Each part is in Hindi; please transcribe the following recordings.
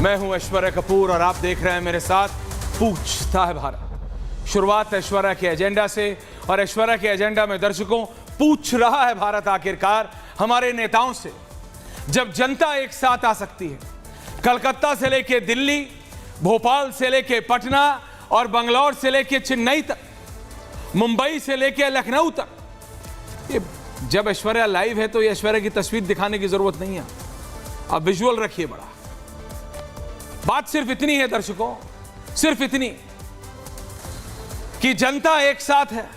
मैं हूं ऐश्वर्या कपूर और आप देख रहे हैं मेरे साथ पूछता है भारत। शुरुआत ऐश्वर्या के एजेंडा से और ऐश्वर्या के एजेंडा में दर्शकों पूछ रहा है भारत आखिरकार हमारे नेताओं से। जब जनता एक साथ आ सकती है, कलकत्ता से लेके दिल्ली, भोपाल से लेके पटना और बंगलौर से लेके चेन्नई तक, मुंबई से लेके लखनऊ तक, ये जब ऐश्वर्या लाइव है तो ये ऐश्वर्या की तस्वीर दिखाने की जरूरत नहीं है, आप विजुअल रखिए। बड़ा बात सिर्फ इतनी है दर्शकों, सिर्फ इतनी कि जनता एक साथ है,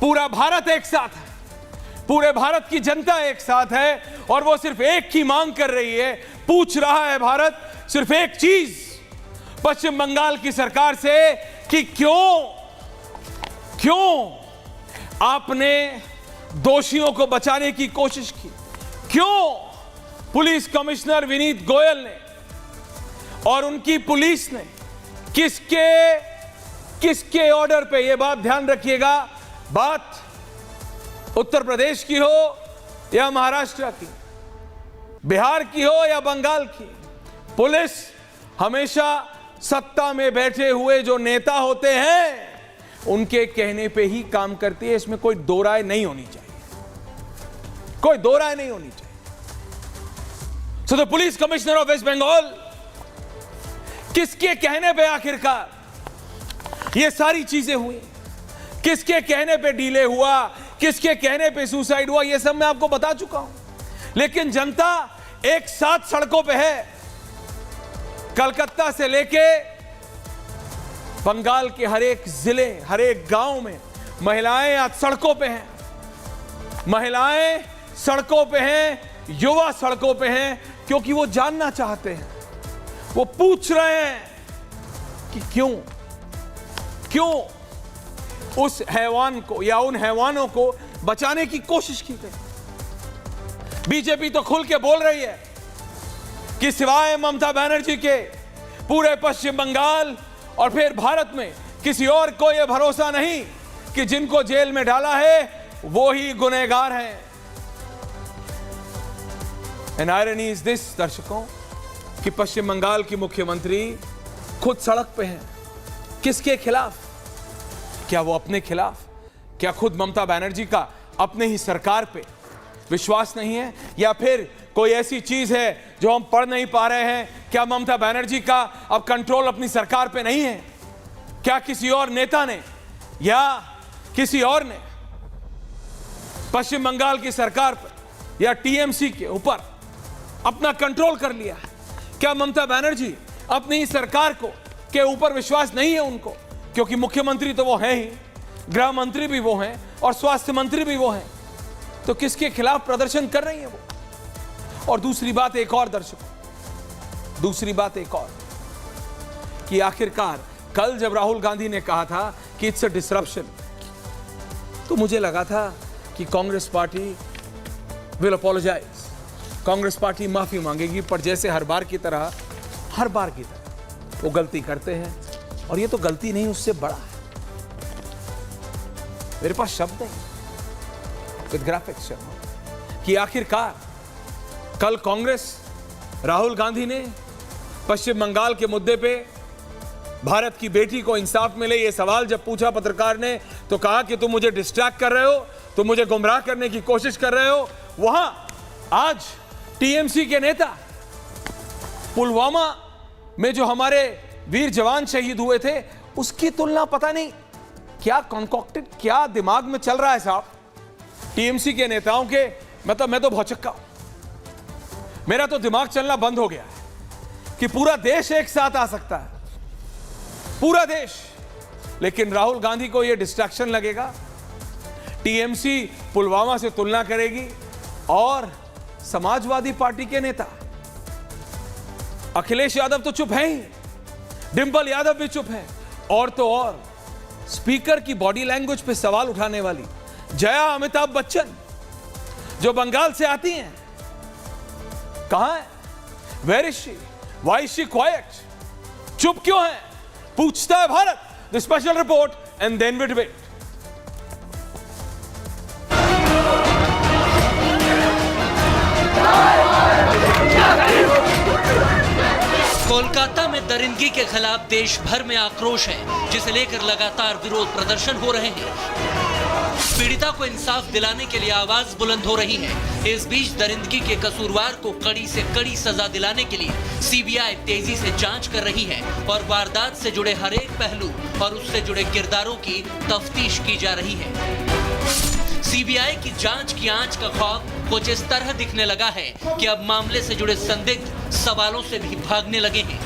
पूरा भारत एक साथ है, पूरे भारत की जनता एक साथ है और वो सिर्फ एक की मांग कर रही है। पूछ रहा है भारत सिर्फ एक चीज पश्चिम बंगाल की सरकार से कि क्यों आपने दोषियों को बचाने की कोशिश की, क्यों पुलिस कमिश्नर विनीत गोयल ने और उनकी पुलिस ने किसके ऑर्डर पे, ये बात ध्यान रखिएगा, बात उत्तर प्रदेश की हो या महाराष्ट्र की, बिहार की हो या बंगाल की, पुलिस हमेशा सत्ता में बैठे हुए जो नेता होते हैं उनके कहने पे ही काम करती है। इसमें कोई दो राय नहीं होनी चाहिए, कोई दो राय नहीं होनी चाहिए। So the police commissioner of West Bengal, किसके कहने पे आखिरकार ये सारी चीजें हुई, किसके कहने पे डीले हुआ, किसके कहने पे सुसाइड हुआ, ये सब मैं आपको बता चुका हूं। लेकिन जनता एक साथ सड़कों पे है, कलकत्ता से लेके बंगाल के हर एक जिले, हर एक गांव में महिलाएं आज सड़कों पे हैं, महिलाएं सड़कों पे हैं, युवा सड़कों पे हैं, क्योंकि वो जानना चाहते हैं, वो पूछ रहे हैं कि क्यों उस हैवान को या उन हैवानों को बचाने की कोशिश की गई। बीजेपी तो खुल के बोल रही है कि सिवाय ममता बनर्जी के पूरे पश्चिम बंगाल और फिर भारत में किसी और को यह भरोसा नहीं कि जिनको जेल में डाला है वो ही गुनहगार हैं। एंड आयरनी इज दिस दर्शकों कि पश्चिम बंगाल की मुख्यमंत्री खुद सड़क पे हैं। किसके खिलाफ? क्या वो अपने खिलाफ? क्या खुद ममता बनर्जी का अपने ही सरकार पे विश्वास नहीं है, या फिर कोई ऐसी चीज है जो हम पढ़ नहीं पा रहे हैं? क्या ममता बनर्जी का अब कंट्रोल अपनी सरकार पे नहीं है? क्या किसी और नेता ने या किसी और ने पश्चिम बंगाल की सरकार पर या टीएमसी के ऊपर अपना कंट्रोल कर लिया है? क्या ममता बनर्जी अपनी ही सरकार को के ऊपर विश्वास नहीं है उनको? क्योंकि मुख्यमंत्री तो वो हैं ही, गृह मंत्री भी वो हैं और स्वास्थ्य मंत्री भी वो हैं, तो किसके खिलाफ प्रदर्शन कर रही है वो? और दूसरी बात एक और दर्शकों, दूसरी बात एक और कि आखिरकार कल जब राहुल गांधी ने कहा था कि इट्स अ डिसरप्शन, तो मुझे लगा था कि Congress party will apologise, Congress party माफी मांगेगी, पर जैसे हर बार की तरह वो गलती करते हैं, और ये तो गलती नहीं उससे बड़ा है। मेरे पास शब्द नहीं विद ग्राफिक्स कि आखिरकार कल कांग्रेस, राहुल गांधी ने पश्चिम बंगाल के मुद्दे पे भारत की बेटी को इंसाफ मिले ये सवाल जब पूछा पत्रकार ने, तो कहा कि तुम मुझे डिस्ट्रैक्ट कर रहे हो, तुम मुझे गुमराह करने की कोशिश कर रहे हो। वहां आज टीएमसी के नेता पुलवामा में जो हमारे वीर जवान शहीद हुए थे उसकी तुलना, पता नहीं क्या कॉन्कॉक्टेड, क्या दिमाग में चल रहा है साहब टीएमसी के नेताओं के। मतलब मैं तो भौचक्का हूं, मेरा तो दिमाग चलना बंद हो गया है कि पूरा देश एक साथ आ सकता है, पूरा देश। लेकिन राहुल गांधी को यह डिस्ट्रैक्शन लगेगा, टीएमसी पुलवामा से तुलना करेगी, और समाजवादी पार्टी के नेता अखिलेश यादव तो चुप है ही, डिंपल यादव भी चुप है, और तो और स्पीकर की बॉडी लैंग्वेज पे सवाल उठाने वाली जया अमिताभ बच्चन जो बंगाल से आती हैं, कहां है? Where is she? Why is she quiet? चुप क्यों है? पूछता है Bharat. The special report and then we debate. Kolkata में दरिंदगी के खिलाफ देश भर में आक्रोश है, जिसे लेकर लगातार विरोध प्रदर्शन हो रहे हैं। पीड़िता को इंसाफ दिलाने के लिए आवाज बुलंद हो रही है। इस बीच दरिंदगी के कसूरवार को कड़ी से कड़ी सजा दिलाने के लिए सीबीआई तेजी से जांच कर रही है और वारदात से जुड़े हर एक पहलू और उससे जुड़े किरदारों की तफ्तीश की जा रही है। सीबीआई की जांच की आंच का खौफ कुछ इस तरह दिखने लगा है कि अब मामले से जुड़े संदिग्ध सवालों से भी भागने लगे हैं।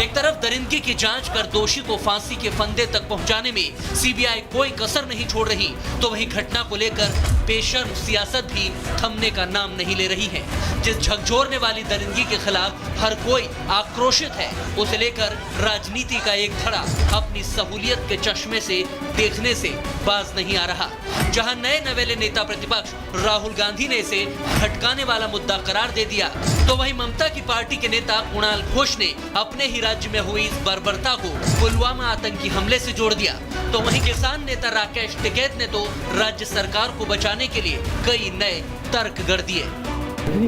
एक तरफ दरिंदगी की जांच कर दोषी को फांसी के फंदे तक पहुंचाने में सीबीआई कोई कसर नहीं छोड़ रही, तो वहीं घटना को लेकर बेशर्म सियासत भी थमने का नाम नहीं ले रही है। जिस झकझोरने वाली दरिंदगी के खिलाफ हर कोई आक्रोशित है, उसे लेकर राजनीति का एक धड़ा अपनी सहूलियत के चश्मे से देखने से बाज नहीं आ रहा। जहां नए नवेले नेता प्रतिपक्ष राहुल गांधी ने इसे भटकाने वाला मुद्दा करार दे दिया, तो वहीं ममता की पार्टी के नेता कुणाल घोष ने अपने ही राज्य में हुई इस बर्बरता को पुलवामा आतंकी हमले से जोड़ दिया। तो वहीं किसान नेता राकेश टिकैत ने तो राज्य सरकार को बचाने के लिए कई नए तर्क गढ़ दिए।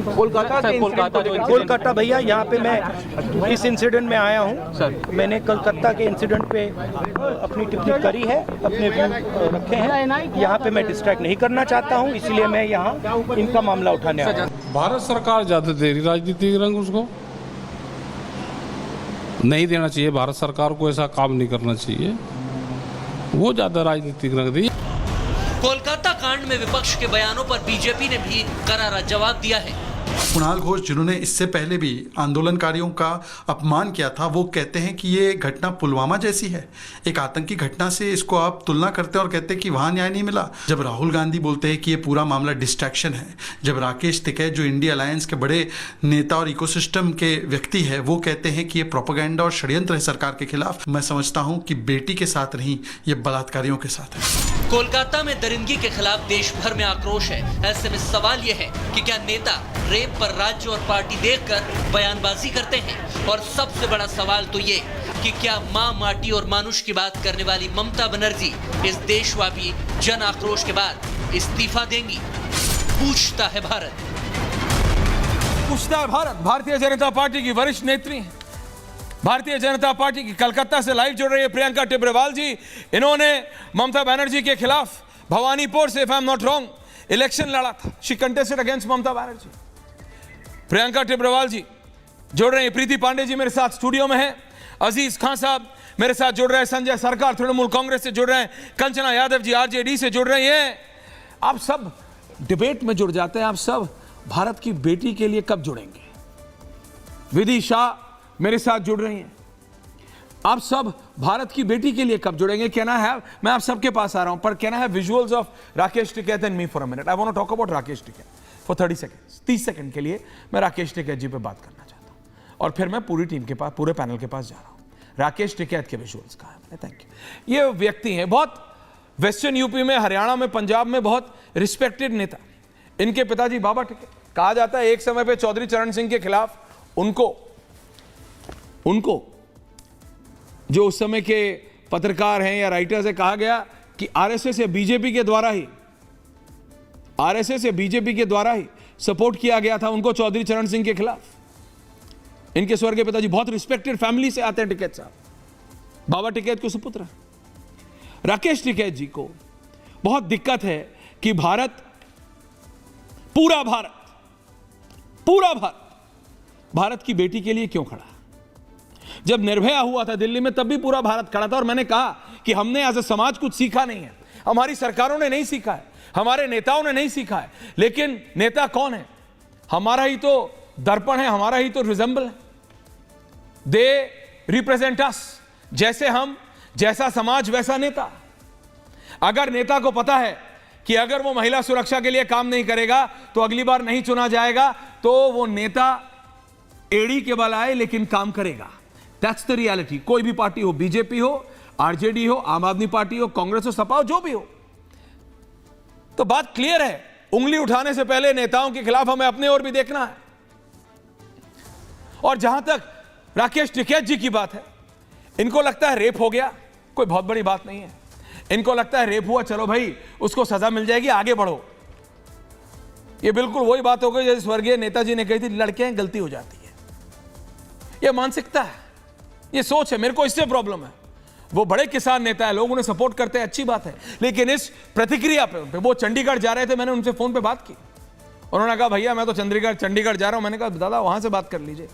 कोलकाता भैया, यहाँ पे मैं इस इंसिडेंट में आया हूँ। मैंने कलकत्ता के इंसिडेंट पे अपनी टिप्पणी करी है, अपने व्यू रखे हैं। यहाँ पे मैं डिस्ट्रैक्ट नहीं करना चाहता हूँ, इसलिए मैं यहाँ इनका मामला उठाने आया हूँ। भारत सरकार ज्यादा दे रही राजनीतिक रंग, उसको नहीं देना चाहिए। भारत सरकार को ऐसा काम नहीं करना चाहिए, वो ज्यादा राजनीतिक रंग दी। कोलकाता कांड में विपक्ष के बयानों पर बीजेपी ने भी करारा जवाब दिया है। कुणाल घोष, जिन्होंने इससे पहले भी आंदोलनकारियों का अपमान किया था, वो कहते हैं कि ये घटना पुलवामा जैसी है, एक आतंकी घटना से इसको आप तुलना करते हैं और कहते हैं कि वहां न्याय नहीं मिला। जब राहुल गांधी बोलते हैं कि ये पूरा मामला डिस्ट्रैक्शन है, जब राकेश टिकैत जो इंडिया अलायंस के बड़े नेता और इकोसिस्टम के व्यक्ति है, वो कहते हैं कि ये प्रोपेगेंडा और षड्यंत्र है सरकार के खिलाफ, मैं समझता हूँ कि बेटी के साथ नहीं, ये बलात्कारियों के साथ है। कोलकाता में दरिंदगी के खिलाफ देश भर में आक्रोश है। ऐसे में सवाल यह है कि क्या नेता रेप पर राज्य और पार्टी देखकर बयानबाजी करते हैं, और सबसे बड़ा सवाल तो ये कि क्या मां, माटी और मानुष की बात करने वाली ममता बनर्जी इस देशव्यापी जन आक्रोश के बाद इस्तीफा देंगी? पूछता है भारत। पूछता है भारत। भारतीय जनता पार्टी की वरिष्ठ नेत्री हैं, भारतीय जनता पार्टी की कलकत्ता से लाइव जुड़ रही है प्रियंका टिब्रेवाल जी। इन्होंने ममता बनर्जी के खिलाफ भवानीपुर से, if I am not wrong, election लड़ा था। She contested against Mamata Banerjee. Priyanka Tibrewal जी जुड़ रहे हैं। प्रीति पांडे जी मेरे साथ स्टूडियो में हैं। अजीज खान साहब मेरे साथ जुड़ रहे हैं। संजय सरकार तृणमूल कांग्रेस से जुड़ रहे हैं। कंचना यादव जी आरजेडी से जुड़ रही हैं। आप सब डिबेट में जुड़ जाते हैं। आप सब भारत की बेटी के लिए कब जुड़ेंगे? विधि शाह मेरे साथ जुड़ रही हैं। आप सब भारत की बेटी के लिए कब जुड़ेंगे? कैन आई हैव, मैं आप सबके पास आ रहा हूं, पर can I have visuals of Rakesh Tikait and me for a minute? I want to talk about Rakesh Tikait for 30 seconds. 30 second के लिए मैं राकेश टिकैत जी पे बात करना चाहता हूं, और फिर मैं पूरी टीम के पास, पूरे पैनल के पास जा रहा हूं। राकेश टिकैत के विजुअल्स कहां है? Thank you. ये व्यक्ति हैं बहुत वेस्टर्न यूपी में, हरियाणा में, पंजाब में बहुत रिस्पेक्टेड नेता। इनके पिताजी बाबा टिकैत, कहा जाता है एक समय पे चौधरी चरण सिंह के खिलाफ उनको जो उस समय के पत्रकार हैं या राइटर्स है, कहा गया कि आरएसएस या बीजेपी के द्वारा ही सपोर्ट किया गया था उनको चौधरी चरण सिंह के खिलाफ। इनके स्वर्गीय पिताजी बहुत रिस्पेक्टेड फैमिली से आते हैं टिकैत साहब, बाबा टिकैत के सुपुत्र हैं। राकेश टिकैत जी को बहुत दिक्कत है कि पूरा भारत की बेटी के लिए क्यों खड़ा? जब निर्भया हुआ था दिल्ली में, तब भी पूरा भारत खड़ा था। और मैंने कहा कि हमने एज अ समाज कुछ सीखा नहीं है, हमारी सरकारों ने नहीं सीखा है, हमारे नेताओं ने नहीं सीखा है। लेकिन नेता कौन है? हमारा ही तो दर्पण है, हमारा ही तो रिजेंबल है। दे रिप्रेजेंट अस। जैसे हम, जैसा समाज वैसा नेता। अगर नेता को पता है कि अगर वो महिला सुरक्षा के लिए काम नहीं करेगा तो अगली बार नहीं चुना जाएगा, तो वो नेता एड़ी के बल आए लेकिन काम करेगा। That's the reality. कोई भी पार्टी हो, बीजेपी हो, आरजेडी हो, आम आदमी पार्टी हो, कांग्रेस हो, सपा हो, जो भी हो। तो बात क्लियर है, उंगली उठाने से पहले नेताओं के खिलाफ हमें अपने ओर भी देखना है। और जहां तक राकेश टिकैत जी की बात है, इनको लगता है रेप हो गया, कोई बहुत बड़ी बात नहीं है। इनको लगता है रेप हुआ, चलो भाई उसको सजा मिल जाएगी, आगे बढ़ो। ये बिल्कुल वही बात हो गई जैसे स्वर्गीय नेताजी ने कही थी, लड़के हैं गलती हो जाती है। ये मानसिकता है, ये सोच है, मेरे को इससे प्रॉब्लम है। वो बड़े किसान नेता है, लोग उन्हें सपोर्ट करते हैं, अच्छी बात है, लेकिन इस प्रतिक्रिया पे वो चंडीगढ़ जा रहे थे, मैंने उनसे फोन पे बात की, उन्होंने कहा भैया मैं तो चंडीगढ़ जा रहा हूं। मैंने कहा दादा वहां से बात कर लीजिए,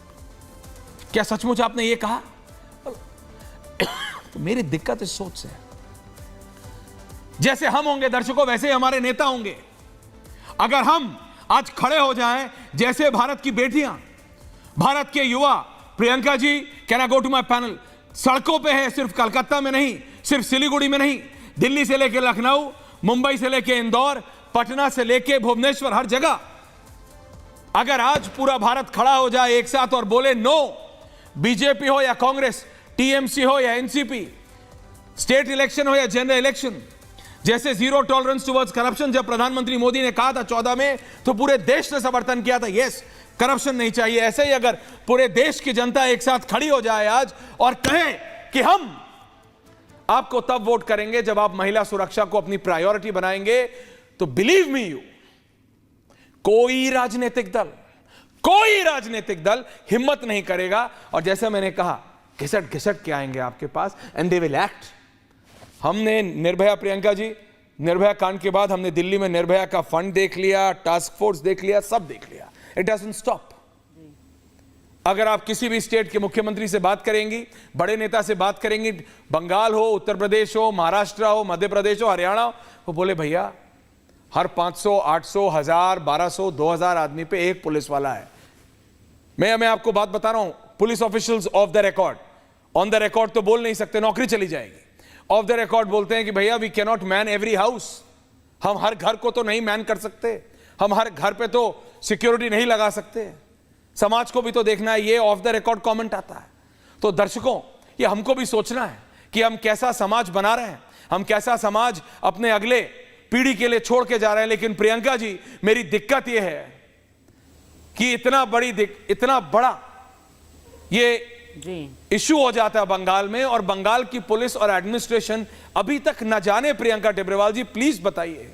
क्या सचमुच आपने ये कहा? तो मेरी दिक्कत इस सोच से है। जैसे हम होंगे दर्शकों, वैसे ही हमारे नेता होंगे। अगर हम आज खड़े हो जाएं, जैसे भारत की बेटियां, भारत के युवा, Priyanka ji can I go to my panel, सड़कों पे है, सिर्फ कलकत्ता में नहीं, सिर्फ सिलीगुड़ी में नहीं, दिल्ली से लेकर लखनऊ, मुंबई से लेकर इंदौर, पटना से लेकर भुवनेश्वर, हर जगह। अगर आज पूरा भारत खड़ा हो जाए एक साथ और बोले नो, बीजेपी हो या कांग्रेस, टीएमसी हो या एनसीपी, स्टेट इलेक्शन हो या जनरल इलेक्शन, जैसे जीरो टॉलरेंस टुवर्ड्स करप्शन जब प्रधानमंत्री मोदी ने कहा था 14 में, तो पूरे देश ने समर्थन किया था, यस करप्शन नहीं चाहिए। ऐसे ही अगर पूरे देश की जनता एक साथ खड़ी हो जाए आज और कहे कि हम आपको तब वोट करेंगे जब आप महिला सुरक्षा को अपनी प्रायोरिटी बनाएंगे, तो बिलीव मी यू, कोई राजनीतिक दल हिम्मत नहीं करेगा। और जैसे मैंने कहा, घिसट घिसट के आएंगे आपके पास एंड दे विल एक्ट। हमने निर्भया, प्रियंका जी, निर्भया कांड के बाद हमने दिल्ली में निर्भया का फंड देख लिया, टास्क फोर्स देख लिया, सब देख लिया। It doesn't stop. अगर आप किसी भी स्टेट के मुख्यमंत्री से बात करेंगी, बड़े नेता से बात करेंगी, बंगाल हो, उत्तर प्रदेश हो, महाराष्ट्र हो, मध्य प्रदेश हो, हरियाणा हो, वो बोले भैया हर 500, 800, 1000, 1200, 2000 आदमी पे एक पुलिस वाला है। मैं आपको बात बता रहा हूं, police officials of the record, on the record तो बोल नहीं सकते, नौकरी चली जाएगी। ऑफ द रिकॉर्ड बोलते हैं कि भैया we can not man every house, हम हर घर को तो नहीं मैन कर सकते, हम हर घर पे तो सिक्योरिटी नहीं लगा सकते, समाज को भी तो देखना है। ये ऑफ द रिकॉर्ड कमेंट आता है। तो दर्शकों, ये हमको भी सोचना है कि हम कैसा समाज बना रहे हैं, हम कैसा समाज अपने अगले पीढ़ी के लिए छोड़ के जा रहे हैं। लेकिन प्रियंका जी, मेरी दिक्कत यह है कि इतना बड़ा ये इश्यू हो जाता है बंगाल में, और बंगाल की पुलिस और एडमिनिस्ट्रेशन अभी तक न जाने। प्रियंका टिब्रेवाल जी प्लीज बताइए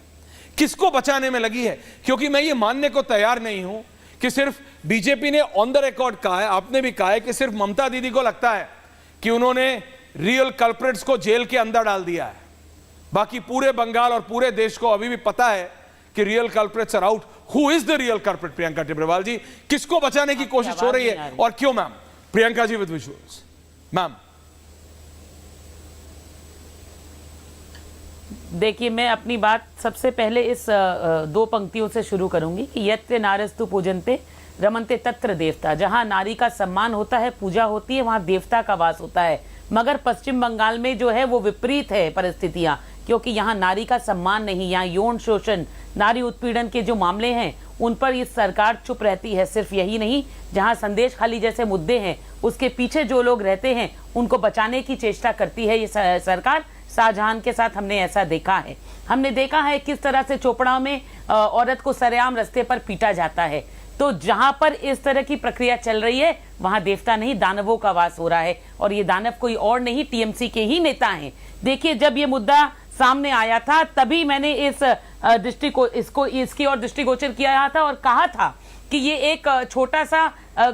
किसको बचाने में लगी है, क्योंकि मैं ये मानने को तैयार नहीं हूं कि सिर्फ बीजेपी ने ऑन द रिकॉर्ड कहा है, आपने भी कहा है कि सिर्फ ममता दीदी को लगता है कि उन्होंने रियल कल्प्रिट्स को जेल के अंदर डाल दिया है। बाकी पूरे बंगाल और पूरे देश को अभी भी पता है कि real culprits are out. Who is the real culprit? Priyanka Tibrewal ji, किसको बचाने की कोशिश हो रही है और क्यों? Ma'am Priyanka ji with visuals. Ma'am देखिए, मैं अपनी बात सबसे पहले इस दो पंक्तियों से शुरू करूंगी कि यत्र नारस्तु पूजन्ते रमन्ते तत्र देवता। जहां नारी का सम्मान होता है, पूजा होती है, वहां देवता का वास होता है। मगर पश्चिम बंगाल में जो है वो विपरीत है परिस्थितियां, क्योंकि यहाँ नारी का सम्मान नहीं, यहाँ यौन शोषण, नारी उत्पीड़न के जो मामले हैं उन पर ये सरकार चुप रहती है। सिर्फ यही नहीं, जहाँ संदेश खाली जैसे मुद्दे हैं उसके पीछे जो लोग रहते हैं उनको बचाने की चेष्टा करती है ये सरकार। शाहजहां के साथ हमने ऐसा देखा है। हमने देखा है किस तरह से चोपड़ा में औरत को सरेआम रास्ते पर पीटा जाता है। तो जहां पर इस तरह की प्रक्रिया चल रही है वहां देवता नहीं, दानवों का वास हो रहा है। और ये दानव कोई और नहीं, टीएमसी के ही नेता हैं। देखिए, जब ये मुद्दा सामने आया था तभी मैंने इसकी और दृष्टिगोचर किया था और कहा था कि ये एक छोटा सा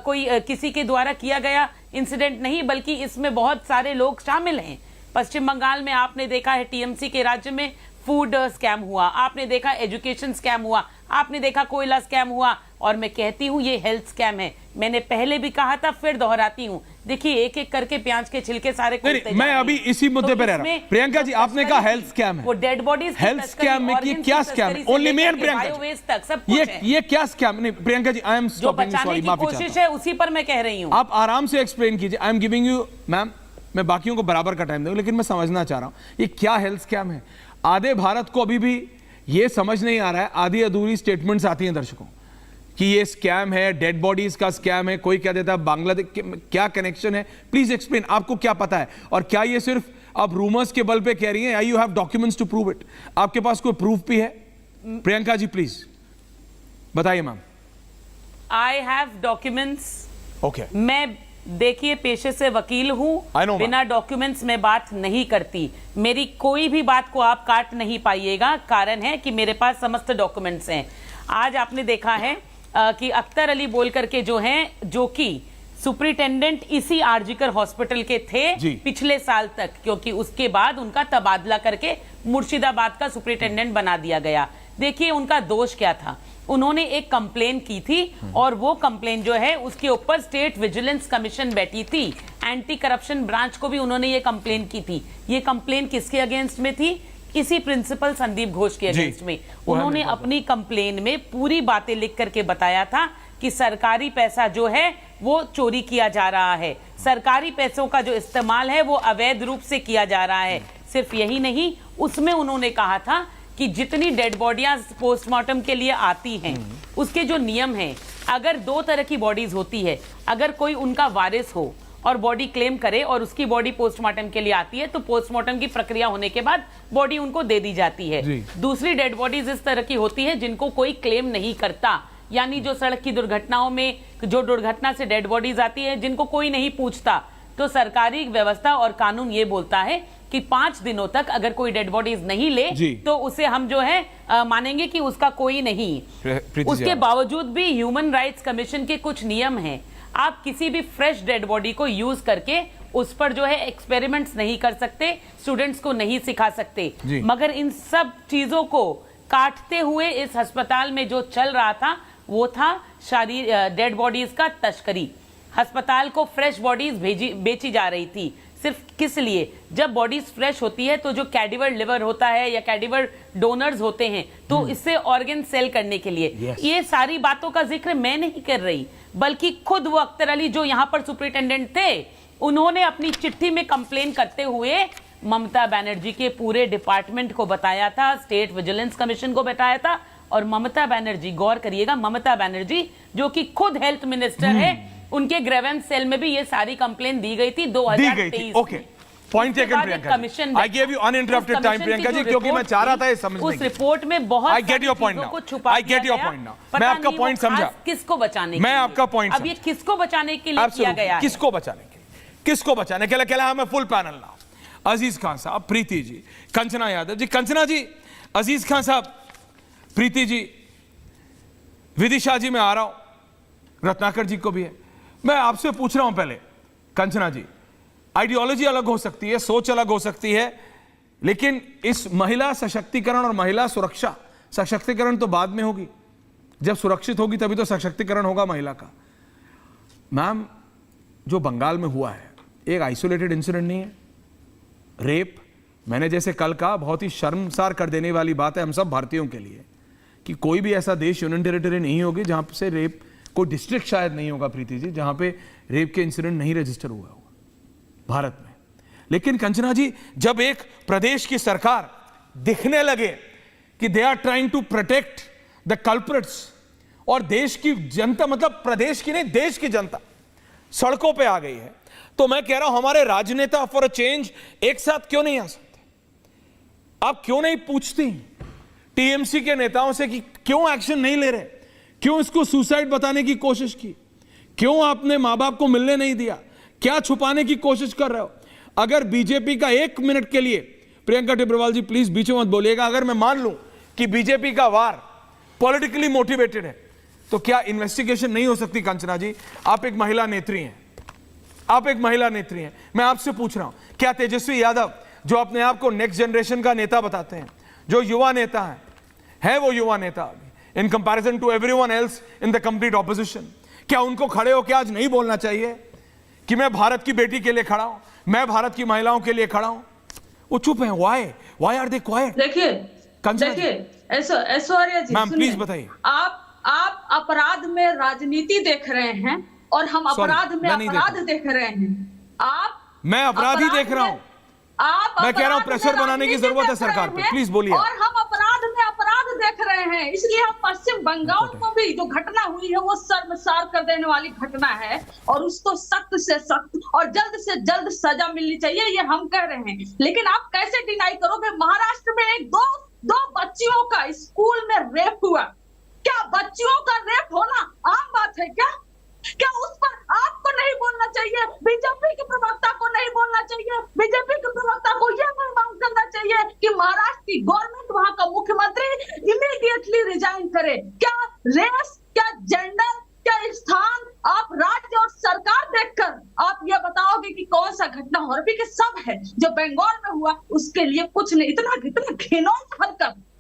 कोई किसी के द्वारा किया गया इंसिडेंट नहीं, बल्कि इसमें बहुत सारे लोग शामिल हैं। पश्चिम बंगाल में आपने देखा है टीएमसी के राज्य में फूड स्कैम हुआ, आपने देखा एजुकेशन स्कैम हुआ, आपने देखा कोयला स्कैम हुआ, और मैं कहती हूँ ये हेल्थ स्कैम है। मैंने पहले भी कहा था, फिर दोहराती हूँ। देखिए, एक एक करके प्याज के छिलके सारे मैं अभी इसी मुद्दे पे रह रहा हूं। प्रियंका जी, आपने कहा हेल्थ स्कैम है, वो डेड बॉडीज हेल्थ स्कैम में ये क्या स्कैम है? ओनली मेन प्रियंका जी, ये क्या स्कैम? नहीं Priyanka ji, I am stopping, sorry, माफी चाहता हूं। कोशिश है, उसी पर मैं कह रही हूँ। आप आराम से एक्सप्लेन कीजिए। I am giving you, ma'am मैं बाकियों को बराबर का टाइम दूंगा, लेकिन मैं समझना चाह रहा हूं ये क्या हेल्थ स्कैम है। आधे भारत को अभी भी ये समझ नहीं आ रहा है, आधी अधूरी स्टेटमेंट्स आती हैं दर्शकों कि ये स्कैम है, डेड बॉडीज का स्कैम है, कोई कह देता है बांग्लादेश, क्या कनेक्शन है? प्लीज एक्सप्लेन, आपको क्या पता है? और क्या ये सिर्फ आप रूमर्स के बल पे कह रही हैं, you have documents to prove it? आपके पास कोई प्रूफ भी है? प्रियंका जी प्लीज बताइए। Ma'am I have documents. Okay, मैं देखिए पेशे से वकील हूं, बिना डॉक्यूमेंट्स में बात नहीं करती। मेरी कोई भी बात को आप काट नहीं पाइएगा, कारण है कि मेरे पास समस्त डॉक्यूमेंट्स हैं। आज आपने देखा है कि अख्तर अली बोल करके जो हैं, जो कि सुपरिटेंडेंट इसी आरजीकर हॉस्पिटल के थे जी। पिछले साल तक, क्योंकि उसके बाद उनका तबादला करके मुर्शिदाबाद का सुपरिटेंडेंट बना दिया गया। देखिए उनका दोष क्या था, उन्होंने एक कंप्लेन की थी और वो कंप्लेन जो है उसके ऊपर स्टेट विजिलेंस कमीशन बैठी थी, एंटी करप्शन ब्रांच को भी उन्होंने ये कंप्लेन की थी। ये कंप्लेन किसके अगेंस्ट में थी? इसी प्रिंसिपल संदीप घोष के अगेंस्ट में। उन्होंने अपनी कंप्लेन में पूरी बातें लिख करके बताया था कि सरकारी पैसा जो है वो चोरी किया जा रहा है, सरकारी पैसों का जो इस्तेमाल है वो अवैध रूप से किया जा रहा है। सिर्फ यही नहीं, उसमें उन्होंने कहा था कि जितनी डेड बॉडियां पोस्टमार्टम के लिए आती हैं उसके जो नियम हैं, अगर 2 तरह की बॉडीज होती है, अगर कोई उनका वारिस हो और बॉडी क्लेम करे और उसकी बॉडी पोस्टमार्टम के लिए आती है तो पोस्टमार्टम की प्रक्रिया होने के बाद बॉडी उनको दे दी जाती है। दूसरी डेड बॉडीज इस तरह की होती है जिनको कोई क्लेम नहीं करता, यानी जो सड़क की दुर्घटनाओं में जो दुर्घटना से डेड बॉडीज आती है जिनको कोई नहीं पूछता, तो सरकारी व्यवस्था और कानून ये बोलता है कि 5 दिनों तक अगर कोई डेड बॉडीज नहीं ले तो उसे हम जो है मानेंगे कि उसका कोई नहीं। उसके बावजूद भी ह्यूमन राइट्स कमीशन के कुछ नियम हैं, आप किसी भी फ्रेश डेड बॉडी को यूज करके उस पर जो है एक्सपेरिमेंट्स नहीं कर सकते, स्टूडेंट्स को नहीं सिखा सकते। मगर इन सब चीजों को काटते हुए इस अस्पताल में जो चल रहा था वो था डेड बॉडीज का तस्करी। अस्पताल को फ्रेश बॉडीज बेची जा रही थी। सिर्फ किस लिए? जब बॉडीज फ्रेश होती है तो जो कैडिवर लिवर होता है या कैडिवर डोनर्स होते हैं तो इससे ऑर्गन सेल करने के लिए। ये सारी बातों का जिक्र मैं नहीं कर रही, बल्कि खुद वो अख्तर अली जो यहाँ पर सुपरिटेंडेंट थे, उन्होंने अपनी चिट्ठी में कंप्लेन करते हुए ममता बनर्जी के पूरे डिपार्टमेंट को बताया था, स्टेट विजिलेंस कमीशन को बताया था। और ममता बनर्जी, गौर करिएगा, ममता बनर्जी जो कि खुद हेल्थ मिनिस्टर है, उनके ग्रेवेंस सेल में भी ये सारी कंप्लेन दी गई थी 2023। Okay, point taken Priyanka ji. I give you uninterrupted time Priyanka ji, क्योंकि मैं चाह रहा था ये समझने उस रिपोर्ट में बहुत I get your point now, I get your point now. मैं आपका पॉइंट समझा, किसको बचाने, मैं आपका पॉइंट, अब ये किसको बचाने के लिए किया गया है? किसको बचाने के लिए, किसको बचाने के लिए? कहला हमें फुल पैनल ना, अजीज खान साहब, प्रीति जी, कंचना यादव जी। कंचना जी, अजीज खान साहब, प्रीति जी, विदिशा जी, मैं आ रहा हूं, रत्नाकर जी को भी है। मैं आपसे पूछ रहा हूं पहले, कंचना जी, आइडियोलॉजी अलग हो सकती है, सोच अलग हो सकती है, लेकिन इस महिला सशक्तिकरण और महिला सुरक्षा, सशक्तिकरण तो बाद में होगी, जब सुरक्षित होगी तभी तो सशक्तिकरण होगा महिला का। मैम, जो बंगाल में हुआ है एक आइसोलेटेड इंसिडेंट नहीं है, रेप, मैंने जैसे कल कहा, बहुत ही शर्मसार कर देने वाली बात है हम सब भारतीयों के लिए कि कोई भी ऐसा देश, यूनियन टेरिटरी नहीं होगी जहां से रेप, कोई डिस्ट्रिक्ट शायद नहीं होगा प्रीति जी, जहां पे रेप के इंसिडेंट नहीं रजिस्टर हुआ होगा भारत में। लेकिन कंचना जी, जब एक प्रदेश की सरकार दिखने लगे कि they are trying to protect the culprits और देश की जनता, मतलब प्रदेश की नहीं देश की जनता सड़कों पे आ गई है, तो मैं कह रहा हूं हमारे राजनेता फॉर अ चेंज एक साथ क्यों नहीं आ सकते? आप क्यों नहीं पूछती टीएमसी के नेताओं से कि क्यों एक्शन नहीं ले रहे, क्यों इसको सुसाइड बताने की कोशिश की, क्यों आपने मां बाप को मिलने नहीं दिया, क्या छुपाने की कोशिश कर रहे हो? अगर बीजेपी का 1 मिनट के लिए, प्रियंका टिब्रवाल जी प्लीज बीच में मत बोलिएगा, अगर मैं मान लूं कि बीजेपी का वार पॉलिटिकली मोटिवेटेड है तो क्या इन्वेस्टिगेशन नहीं हो सकती? कंचना जी, आप एक महिला नेत्री हैं, आप एक महिला नेत्री हैं, मैं आपसे पूछ रहा हूं, क्या तेजस्वी यादव जो अपने आप को नेक्स्ट जनरेशन का नेता बताते हैं, जो युवा नेता है वो युवा नेता in comparison to everyone else in the complete opposition, क्या उनको खड़े होकर आज नहीं बोलना चाहिए कि मैं भारत की बेटी के लिए खड़ा हूं, मैं भारत की महिलाओं के लिए खड़ा हूं? वो चुप हैं, व्हाई आर दे क्वाइट? देखिए ऐश्वर्या जी, मैम प्लीज बताइए। आप अपराध में राजनीति देख रहे हैं और हम अपराध में अपराध देख रहे हैं। मैं अपराध ही देख रहा हूं, मैं कह रहा हूं प्रेशर बनाने की जरूरत है सरकार पे, प्लीज बोलिए। और हम अपराध में अपराध देख रहे हैं, इसलिए हम पश्चिम बंगाल को भी जो घटना हुई है वो शर्मसार कर देने वाली घटना है और उसको सख्त से सख्त और जल्द से जल्द सजा मिलनी चाहिए, ये हम कह रहे हैं। लेकिन आप कैसे डिनाई करोगे? महाराष्ट्र में दो बच्चियों का स्कूल में रेप हुआ, क्या बच्चियों का रेप होना आम बात है क्या उस पर आपको नहीं बोलना चाहिए? बीजेपी के प्रवक्ता को नहीं बोलना चाहिए? बीजेपी के प्रवक्ता को यह मांग करना चाहिए कि महाराष्ट्र की गवर्नमेंट, वहां का मुख्यमंत्री इमीडिएटली रिजाइन करे। क्या रेस, क्या जेंडर, क्या स्थान आप राज्य और सरकार है। जो बंगाल में हुआ उसके लिए कुछ नहीं, इतना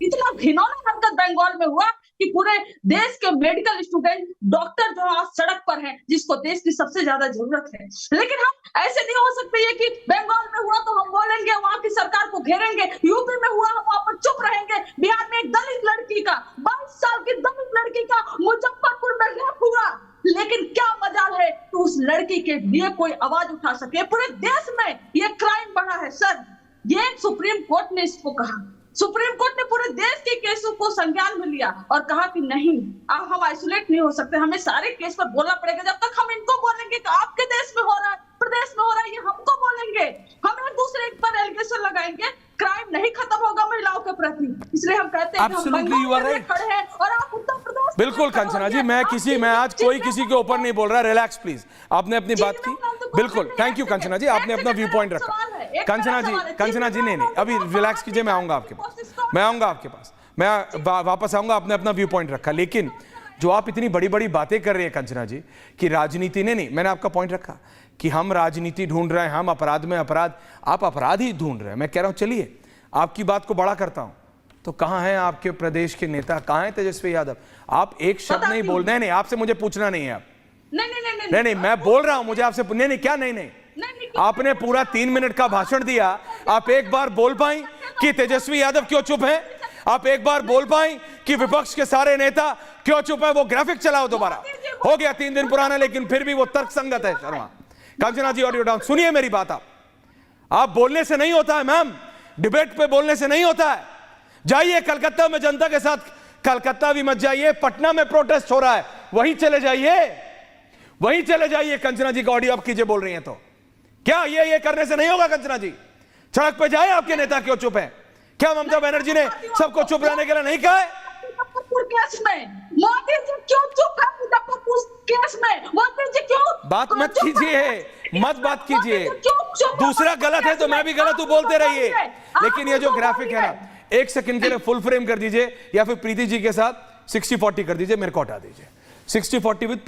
इतना घिनौना हरकत बंगाल में हुआ कि पूरे देश के मेडिकल स्टूडेंट, डॉक्टर जो आज सड़क पर हैं, जिसको देश की सबसे ज्यादा जरूरत है। लेकिन हम ऐसे नहीं हो सकते ये कि बंगाल में हुआ तो हम बोलेंगे, वहां की सरकार को घेरेंगे, यूपी में हुआ हम वहां पर चुप रहेंगे। बिहार में एक दलित लड़की का 22 साल की दलित लड़की का मुजफ्फरपुर में रेप हुआ, लेकिन क्या मजाल है कि उस लड़की के लिए कोई आवाज उठा सके। पूरे देश में ये क्राइम बढ़ा है सर, ये सुप्रीम कोर्ट ने इसको कहा। सुप्रीम कोर्ट ने पूरे देश के केसों को संज्ञान में लिया और कहा कि नहीं, अब हम आइसोलेट नहीं हो सकते, हमें सारे केस पर बोलना पड़ेगा। जब तक हम इनको बोलेंगे कि आपके देश में हो रहा है, प्रदेश में हो रहा है, ये हमको बोलेंगे, हम एक दूसरे पर एलिगेशन लगाएंगे, क्राइम नहीं खत्म होगा महिलाओं के प्रति। इसलिए हम कहते हैं कि हम बंगाल में खड़े हैं और आप उत्तर प्रदेश। बिल्कुल कंचना जी, मैं आज कोई किसी के ऊपर नहीं बोल रहा, रिलैक्स प्लीज। आपने अपनी बात की, बिल्कुल, थैंक यू कंचना जी, आपने अपना व्यू पॉइंट रखा। कंचना जी नहीं, अभी रिलैक्स कीजिए, मैं आऊंगा आपके पास, मैं वापस आऊंगा। आपने अपना व्यू पॉइंट रखा, लेकिन जो आप इतनी बड़ी बड़ी बातें कर रहे हैं कंचना जी कि राजनीति नहीं, मैंने आपका पॉइंट रखा कि हम राजनीति ढूंढ रहे हैं, हम अपराध में अपराध, आप अपराध ही ढूंढ रहे हैं। मैं कह रहा हूं चलिए आपकी बात को बड़ा करता हूं, तो कहां हैं आपके प्रदेश के नेता, कहां है तेजस्वी यादव? आप एक शब्द नहीं बोल रहे। नहीं, आपसे मुझे पूछना नहीं है। आप नहीं, मैं बोल रहा हूं, मुझे आपसे नहीं, क्या नहीं, आपने पूरा 3 मिनट का भाषण दिया, आप एक बार बोल पाई कि तेजस्वी यादव क्यों चुप है? आप एक बार बोल पाई कि विपक्ष के सारे नेता क्यों चुप है? वो ग्राफिक चलाओ दोबारा, हो गया 3 दिन पुराना, लेकिन फिर भी वो तर्कसंगत है। शर्मा, कंचना जी, ऑडियो डाउन, सुनिए मेरी बात। आप बोलने से नहीं होता है मैम, डिबेट पे बोलने से नहीं होता है। जाइए कलकत्ता में जनता के साथ, कलकत्ता भी मत जाइए, पटना में प्रोटेस्ट हो रहा है, वहीं चले जाइए। कंचना जी का ऑडियो आप कीजिए, बोल रही हैं तो क्या ये करने से नहीं होगा? कंचना जी सड़क पे जाए, आपके नेता क्यों चुप है? क्या ममता बनर्जी ने सबको चुप रहने के लिए नहीं कहा है? मुजफ्फरपुर केस में मोदी जी क्यों चुप है? मुजफ्फरपुर केस में मोदी जी क्यों? बात मत कीजिए, दूसरा गलत है तो मैं भी गलत हूं, बोलते रहिए। लेकिन ये जो ग्राफिक है ना, 1 सेकंड के लिए फुल फ्रेम कर दीजिए, या फिर प्रीति जी के साथ 60-40 कर दीजिए, मेरे को हटा दीजिए। 60-40 विद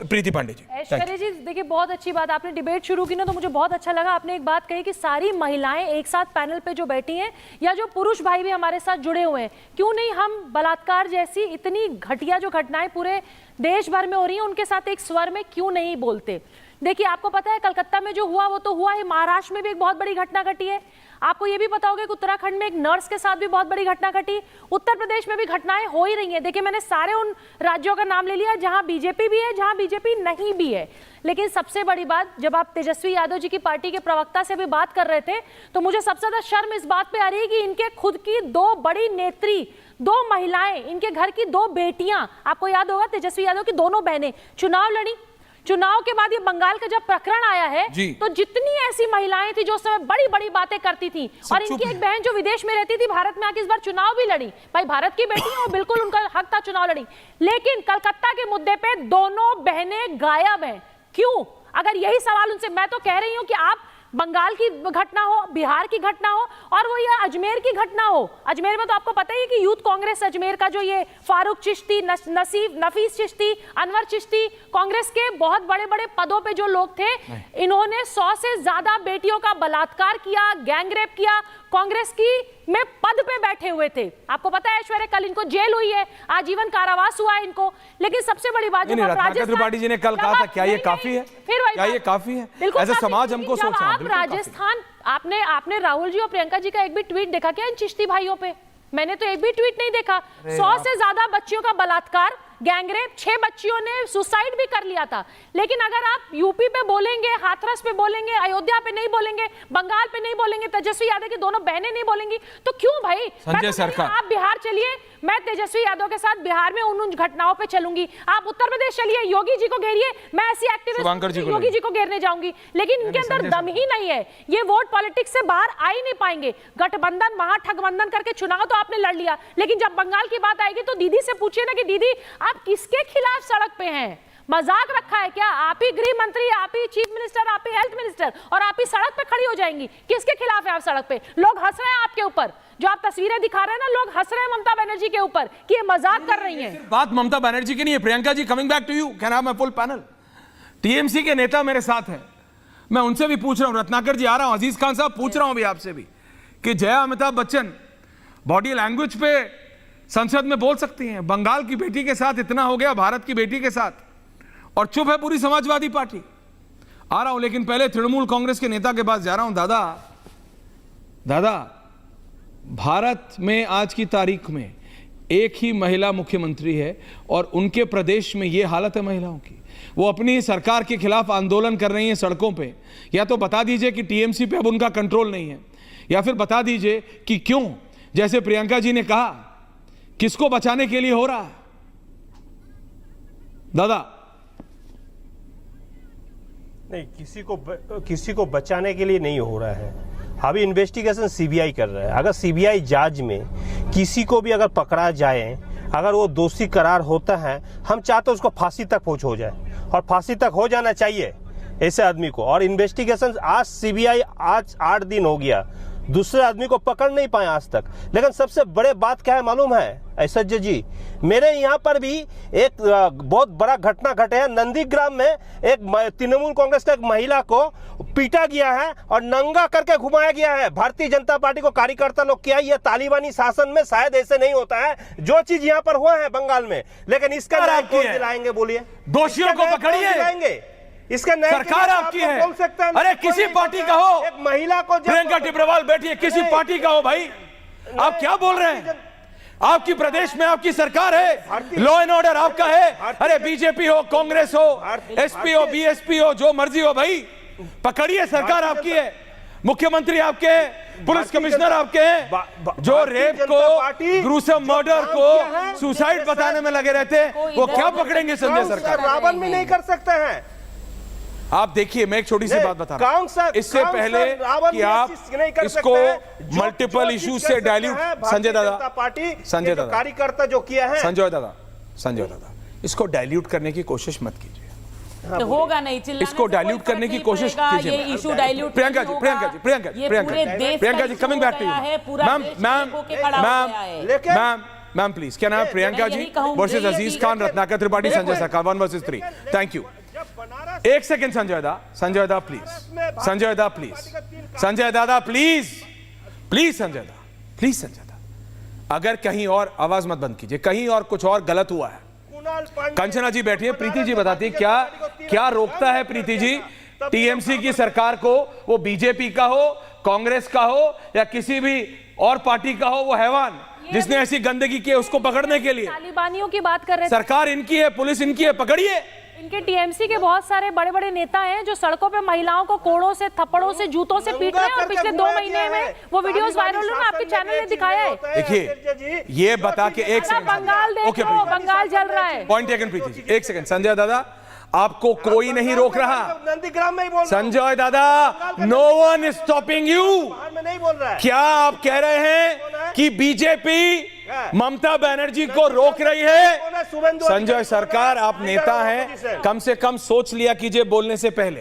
प्रीति पांडे जी। ऐश्वर्या जी, देखिए बहुत अच्छी बात, आपने डिबेट शुरू की ना, तो मुझे बहुत अच्छा लगा। आपने एक बात कही कि सारी महिलाएं एक साथ पैनल पे जो बैठी हैं, या जो पुरुष भाई भी हमारे साथ जुड़े हुए हैं, क्यों नहीं हम बलात्कार जैसी इतनी घटिया जो घटनाएं पूरे देश भर में हो रही हैं, उनके साथ एक स्वर में क्यों नहीं बोलते? देखिए, आपको पता है कलकत्ता में जो हुआ वो तो हुआ है, महाराष्ट्र में भी एक बहुत बड़ी घटना घटी है। आपको ये भी पता होगा कि उत्तराखंड में एक नर्स के साथ भी बहुत बड़ी घटना घटी। उत्तर प्रदेश में भी घटनाएं हो ही रही हैं। देखिए, मैंने सारे उन राज्यों का नाम ले लिया जहां बीजेपी भी है, जहां बीजेपी नहीं भी है। लेकिन सबसे बड़ी बात, जब आप तेजस्वी यादव जी की पार्टी के प्रवक्ता से भी बात कर रहे थे, तो मुझे सबसे ज्यादा शर्म इस बात पे आ रही है कि इनके खुद की 2 बड़ी नेत्री, 2 महिलाएं, इनके घर की 2 बेटियां, आपको याद होगा तेजस्वी यादव की दोनों बहनें चुनाव लड़ी। चुनाव के बाद ये बंगाल का जब प्रकरण आया है, तो जितनी ऐसी महिलाएं थी जो उस समय बड़ी बड़ी बातें करती थी, और इनकी एक बहन जो विदेश में रहती थी, भारत में आके इस बार चुनाव भी लड़ी। भाई, भारत की बेटी है और बिल्कुल उनका हक था, चुनाव लड़ी। लेकिन कलकत्ता के मुद्दे पे दोनों बहनें गायब हैं। क्यों? अगर यही सवाल उनसे, मैं तो कह रही हूं कि आप बंगाल की घटना हो, बिहार की घटना हो, और वो ये अजमेर की घटना हो। अजमेर में तो आपको पता ही है कि यूथ कांग्रेस अजमेर का जो ये फारूक चिश्ती, नफीस चिश्ती, अनवर चिश्ती, कांग्रेस के बहुत बड़े बड़े पदों पे जो लोग थे, इन्होंने 100 से ज्यादा बेटियों का बलात्कार किया, गैंगरेप किया, कांग्रेस की में पद पे बैठे हुए थे। आपको पता है ऐश्वर्या, कल इनको जेल हुई है, आजीवन कारावास हुआ है इनको। लेकिन सबसे बड़ी बात, रत्नाकर त्रिपाठी जी ने कल कहा था, क्या ये काफी है? क्या ये काफी है? ऐसा समाज हमको सोचना है। राजस्थान, आपने राहुल जी और प्रियंका जी का एक भी ट्वीट देखा क्या इन चिश्ती भाइयों पे? मैंने तो एक भी ट्वीट नहीं देखा। 100 से ज्यादा बच्चियों का बलात्कार, गैंगरेप, 6 बच्चियों ने सुसाइड भी कर लिया था। लेकिन अगर आप यूपी पे बोलेंगे, हाथरस पे बोलेंगे, अयोध्या पे नहीं बोलेंगे, बंगाल पे नहीं बोलेंगे, तेजस्वी यादव की दोनों बहनें नहीं बोलेंगी, तो क्यों भाई? संजय सरकार, आप बिहार चलिए, मैं तेजस्वी यादव के साथ बिहार में उन घटनाओं पे चलूंगी। आप उत्तर प्रदेश चलिए, योगी जी को घेरिए, मैं ऐसी एक्टिविस्ट योगी जी को घेरने जाऊंगी। लेकिन इनके अंदर दम ही नहीं है, ये वोट पॉलिटिक्स से बाहर आ ही नहीं पाएंगे। गठबंधन, महाठगबंधन करके चुनाव तो आपने लड़ लिया, लेकिन जब बंगाल की बात आएगी तो दीदी से पूछिए ना कि दीदी आप किसके खिलाफ सड़क पे हैं? मजाक रखा है क्या? आप ही गृह मंत्री, आप ही चीफ मिनिस्टर, आप ही हेल्थ मिनिस्टर, और आप ही सड़क पे खड़ी हो जाएंगी। किसके खिलाफ है आप सड़क पे? लोग हंस रहे हैं आपके ऊपर, जो आप तस्वीरें दिखा रहे हैं ना, लोग हंस रहे हैं ममता बनर्जी के ऊपर कि ये मजाक कर रही हैं। बात ममता बनर्जी की नहीं है। Priyanka ji, coming back to you, can I have my full panel? TMC के नेता मेरे साथ हैं, मैं उनसे भी पूछ रहा हूं, रत्नाकर जी आ रहा हूं, अजीज खान साहब पूछ रहा हूं भी आपसे भी कि जया अमिताभ बच्चन बॉडी लैंग्वेज पे संसद में बोल सकती हैं, बंगाल की बेटी के साथ इतना हो गया, भारत की बेटी के साथ, और चुप है पूरी समाजवादी पार्टी। आ रहा हूं, लेकिन पहले तृणमूल कांग्रेस के नेता के पास जा रहा हूं। दादा, भारत में आज की तारीख में एक ही महिला मुख्यमंत्री है और उनके प्रदेश में यह हालत है महिलाओं की। वो अपनी सरकार के खिलाफ आंदोलन कर रही हैं सड़कों पे। या तो बता दीजिए कि टीएमसी पे अब उनका कंट्रोल नहीं है, या फिर बता दीजिए कि क्यों, जैसे प्रियंका जी ने कहा, किसको बचाने के लिए हो रहा है। दादा नहीं, किसी को बचाने के लिए नहीं हो रहा है। अभी इन्वेस्टिगेशन सीबीआई कर रहा है। अगर सीबीआई जांच में किसी को भी अगर पकड़ा जाए, अगर वो दोषी करार होता है, हम चाहते हैं उसको फांसी तक पहुंच हो जाए, और फांसी तक हो जाना चाहिए ऐसे आदमी को। और इन्वेस्टिगेशन आज सीबीआई आज 8 दिन हो गया, दूसरे आदमी को पकड़ नहीं पाए आज तक। लेकिन सबसे बड़े बात क्या है मालूम है ऐश्वर्या जी, मेरे यहाँ पर भी एक बहुत बड़ा घटना घटे है। नंदीग्राम में एक तृणमूल कांग्रेस का एक महिला को पीटा गया है और नंगा करके घुमाया गया है। भारतीय जनता पार्टी को कार्यकर्ता लोग किया। ये तालिबानी शासन में शायद ऐसे नहीं होता है जो चीज यहाँ पर हुआ है बंगाल में। लेकिन इसका न्याय कौन दिलाएंगे बोलिए? दोषियों को पकड़िए, इसका न्याय सरकार आपकी है। बोल सकता है? अरे किसी पार्टी का हो, एक महिला को प्रियंका टिब्रेवाल बैठी है, किसी पार्टी का हो भाई, आप क्या बोल रहे हैं? आपकी प्रदेश में आपकी सरकार है, लॉ एंड ऑर्डर आपका है। अरे बीजेपी हो, कांग्रेस हो, एसपी हो, बीएसपी हो, जो मर्जी हो भाई, पकड़िए, सरकार आपकी है, मुख्यमंत्री आपके हैं, पुलिस कमिश्नर आपके हैं। जो रेप को, ग्रूसम मर्डर को सुसाइड बताने में लगे रहते हैं, वो क्या पकड़ेंगे संजय सरकार? रावण भी नहीं कर सकते हैं। आप देखिए, मैं एक छोटी सी बात बता रहा हूं, इससे पहले कि आप इसको मल्टीपल इश्यूज से डाइल्यूट, संजय दादा कार्यकर्ता जो किया है, संजय दादा इसको डाइल्यूट करने की कोशिश मत कीजिए। तो होगा नहीं, इसको डाइल्यूट करने की कोशिश कीजिए। ये issue dilute Priyanka ji coming back to you ma'am please. क्या नाम है? Priyanka ji versus Aziz Khan, Ratnakar Tripathi, Sanjay Sarkar, 1 versus 3। Thank you. एक second Sanjay da please, Sanjay da please, अगर कहीं और आवाज मत बंद कीजिए, कहीं और कुछ और गलत हुआ है। कंचना जी बैठी है, प्रीति जी बताती है क्या रोकता है प्रीति जी टीएमसी की सरकार को, वो बीजेपी का हो, कांग्रेस का हो या किसी भी और पार्टी का हो, वो हैवान जिसने ऐसी गंदगी की है उसको पकड़ने के लिए? तालिबानियों की बात कर रहे थे। सरकार इनकी है, पुलिस इनकी है, पकड़िए। इनके टीएमसी के बहुत सारे बड़े बड़े नेता हैं जो सड़कों पे महिलाओं को कोड़ों से, थप्पड़ों से, जूतों से पीट रहे हैं, और पिछले 2 महीने में वो वीडियोस वायरल हुए, आपके चैनल ने दिखाया है। देखिए, ये बता के एक सेकंड, बंगाल देखो, बंगाल जल रहा है। पॉइंट टेकन प्रीति जी, एक सेकंड। संजय दादा, आपको कोई नहीं रोक रहा। नंदीग्राम में ही बोल, Sanjay dada, no one is stopping you. नहीं बोल रहा है। क्या आप कह रहे हैं कि बीजेपी ममता बनर्जी को रोक रही है? संजय सरकार, आप नेता हैं, कम से कम सोच लिया कीजिए बोलने से पहले।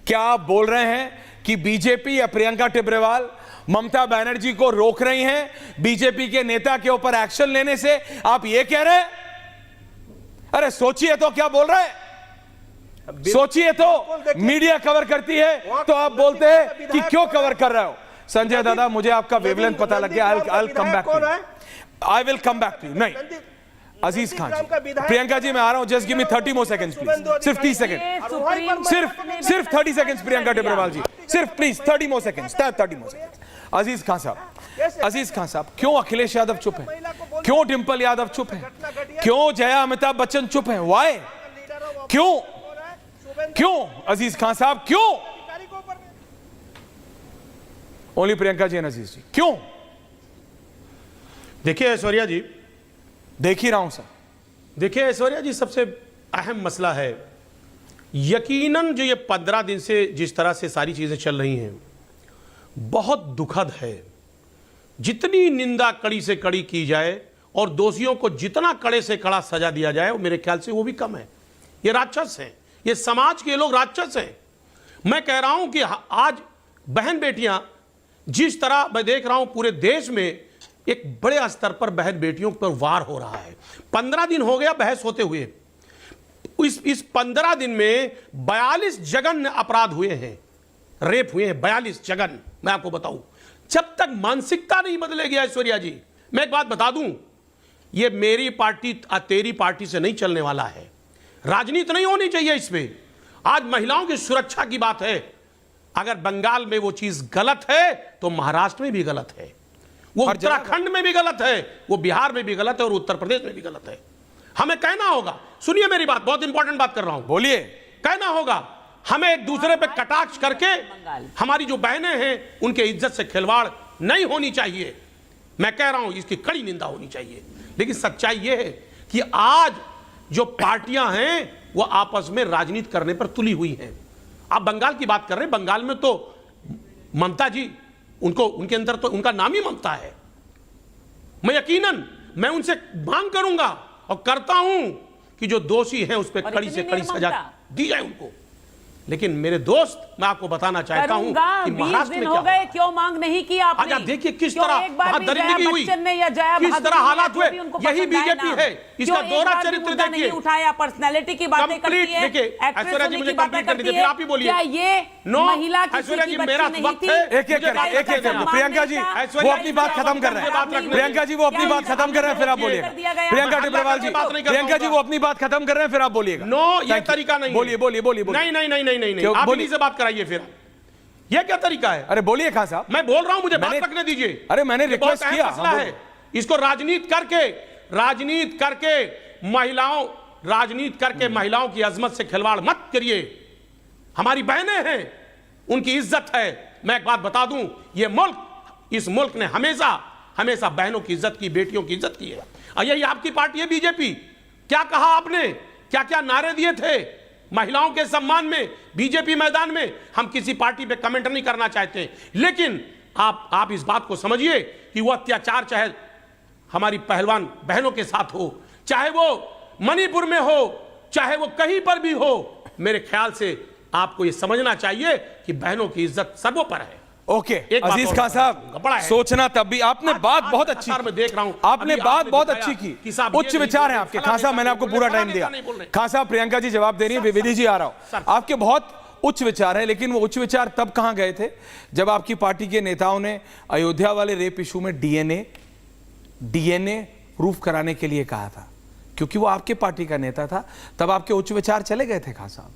क्या आप बोल रहे हैं कि बीजेपी या प्रियंका टिब्रेवाल ममता बनर्जी को रोक रही हैं बीजेपी के नेता के ऊपर एक्शन लेने से? आप ये कह रहे हैं? अरे सोचिए तो, क्या बोल रहे हैं? सोचिए तो। मीडिया कवर करती है तो आप बोलते हैं कि क्यों कवर कर रहे हो? संजय दादा, मुझे आपका वेवलेंथ पता लग गया। I will come back to you. नहीं, अजीज खान जी, प्रियंका जी, मैं आ रहा हूं, just give me 30 more seconds please, सिर्फ 30 सेकंड, सिर्फ 30 सेकंड्स प्रियंका टिब्रेवाल जी, सिर्फ please 30 more seconds, 30 more seconds. Aziz Khan साहब, क्यों अखिलेश यादव चुप है? क्यों डिंपल यादव चुप है? क्यों जया अमिताभ बच्चन चुप है? वाई? क्यों अजीज खान साहब, क्यों? ओनली प्रियंका जी एंड अजीज जी, क्यों? देखिए ऐश्वर्या जी, देख ही रहा हूं सर। देखिए ऐश्वर्या जी, सबसे अहम मसला है यकीनन जो ये 15 दिन से जिस तरह से सारी चीजें चल रही हैं, बहुत दुखद है। जितनी निंदा कड़ी से कड़ी की जाए और दोषियों को जितना कड़े से कड़ा सजा दिया जाए, वो मेरे ख्याल से वो भी कम है। ये राक्षस हैं, ये समाज के लोग राक्षस हैं। मैं कह रहा हूं कि आज बहन बेटियां, जिस तरह मैं देख रहा हूं पूरे देश में एक बड़े स्तर पर बहन बेटियों पर वार हो रहा है। 15 दिन हो गया बहस होते हुए। इस 15 दिन में 42 जघन्य अपराध हुए हैं। रेप हुए हैं 42 जगन। मैं आपको बताऊं, जब तक मानसिकता नहीं बदलेगी ऐश्वर्या जी, मैं एक बात बता दूं, ये मेरी पार्टी तेरी पार्टी से नहीं चलने वाला है। राजनीति नहीं होनी चाहिए इसमें। आज महिलाओं की सुरक्षा की बात है, अगर बंगाल में वो चीज गलत है तो महाराष्ट्र में भी गलत है, वो उत्तराखंड में भी गलत है, वो बिहार में भी गलत है और उत्तर प्रदेश में भी गलत है। हमें कहना होगा, सुनिए मेरी बात, बहुत इंपॉर्टेंट बात कर रहा हूं, बोलिए। कहना होगा, हमें एक दूसरे पे कटाक्ष करके हमारी जो बहनें हैं उनके इज्जत से खिलवाड़ नहीं होनी चाहिए। मैं कह रहा हूं इसकी कड़ी निंदा होनी चाहिए। लेकिन सच्चाई यह है कि आज जो पार्टियां हैं वो आपस में राजनीति करने पर तुली हुई हैं। आप बंगाल की बात कर रहे हैं, बंगाल में तो ममता जी, उनको उनके अंदर तो उनका नाम ही ममता है। मैं यकीनन मैं उनसे मांग करूंगा और करता हूं कि जो दोषी हैं उस पर कड़ी से कड़ी सजा दी जाए उनको। लेकिन मेरे दोस्त, मैं आपको बताना चाहता हूं कि महाराष्ट्र में हो गए, क्यों मांग नहीं की आपने? आज देखिए किस तरह वहां दरिंदगी हुई, किस तरह हालात हुए। यही बीजेपी है, इसका दोहरा चरित्र देखिए। उठाया, पर्सनैलिटी की बातें करती है, देखिए ऐश्वर्या जी मुझे कंप्लीट करने दीजिए, फिर आप ही बोलिए। क्या ये महिला ऐश्वर्या जी मेरा वक्त है, एक एक प्रियंका जी वो अपनी बात खत्म कर रहे हैं। प्रियंका जी वो अपनी बात खत्म कर रहे हैं, फिर आप बोलिएगा। प्रियंका टिब्रेवाल जी, प्रियंका जी वो अपनी बात खत्म कर रहे हैं, फिर आप बोलिएगा। नो, ये तरीका नहीं। बोलिए बोलिए बोलिए। नहीं, आप इन्हीं से बात कराइए फिर। ये क्या तरीका है? अरे बोलिए खान साहब। मैं बोल रहा हूं, मुझे बात रखने दीजिए। अरे मैंने रिक्वेस्ट किया है, इसको राजनीति करके महिलाओं की अजमत से खिलवाड़ मत करिए। हमारी बहनें हैं, उनकी इज्जत है। मैं एक बात बता दूं, ये मुल्क, इस मुल्क ने हमेशा बहनों की इज्जत की, बेटियों की इज्जत की है। और यही आपकी पार्टी है बीजेपी। क्या कहा आपने, क्या क्या नारे दिए थे महिलाओं के सम्मान में बीजेपी मैदान में? हम किसी पार्टी पे कमेंट नहीं करना चाहते, लेकिन आप इस बात को समझिए कि वो अत्याचार चाहे हमारी पहलवान बहनों के साथ हो, चाहे वो मणिपुर में हो, चाहे वो कहीं पर भी हो, मेरे ख्याल से आपको ये समझना चाहिए कि बहनों की इज्जत सर्वोपरि है। ओके अजीज खान साहब, सोचना तब भी आपने बात बहुत अच्छी की। मैं देख रहा हूं आपने बात बहुत अच्छी की, उच्च विचार है आपके। खान साहब मैंने आपको पूरा टाइम दिया। खान साहब, प्रियंका जी जवाब दे रही है, विधि जी आ रहा हूं। आपके बहुत उच्च विचार है, लेकिन वो उच्च विचार तब कहां गए थे जब आपकी पार्टी के नेताओं ने अयोध्या वाले रेप इशू में डीएनए प्रूफ कराने के लिए कहा था, क्योंकि वो आपके पार्टी का नेता था। तब आपके उच्च विचार चले गए थे। खान साहब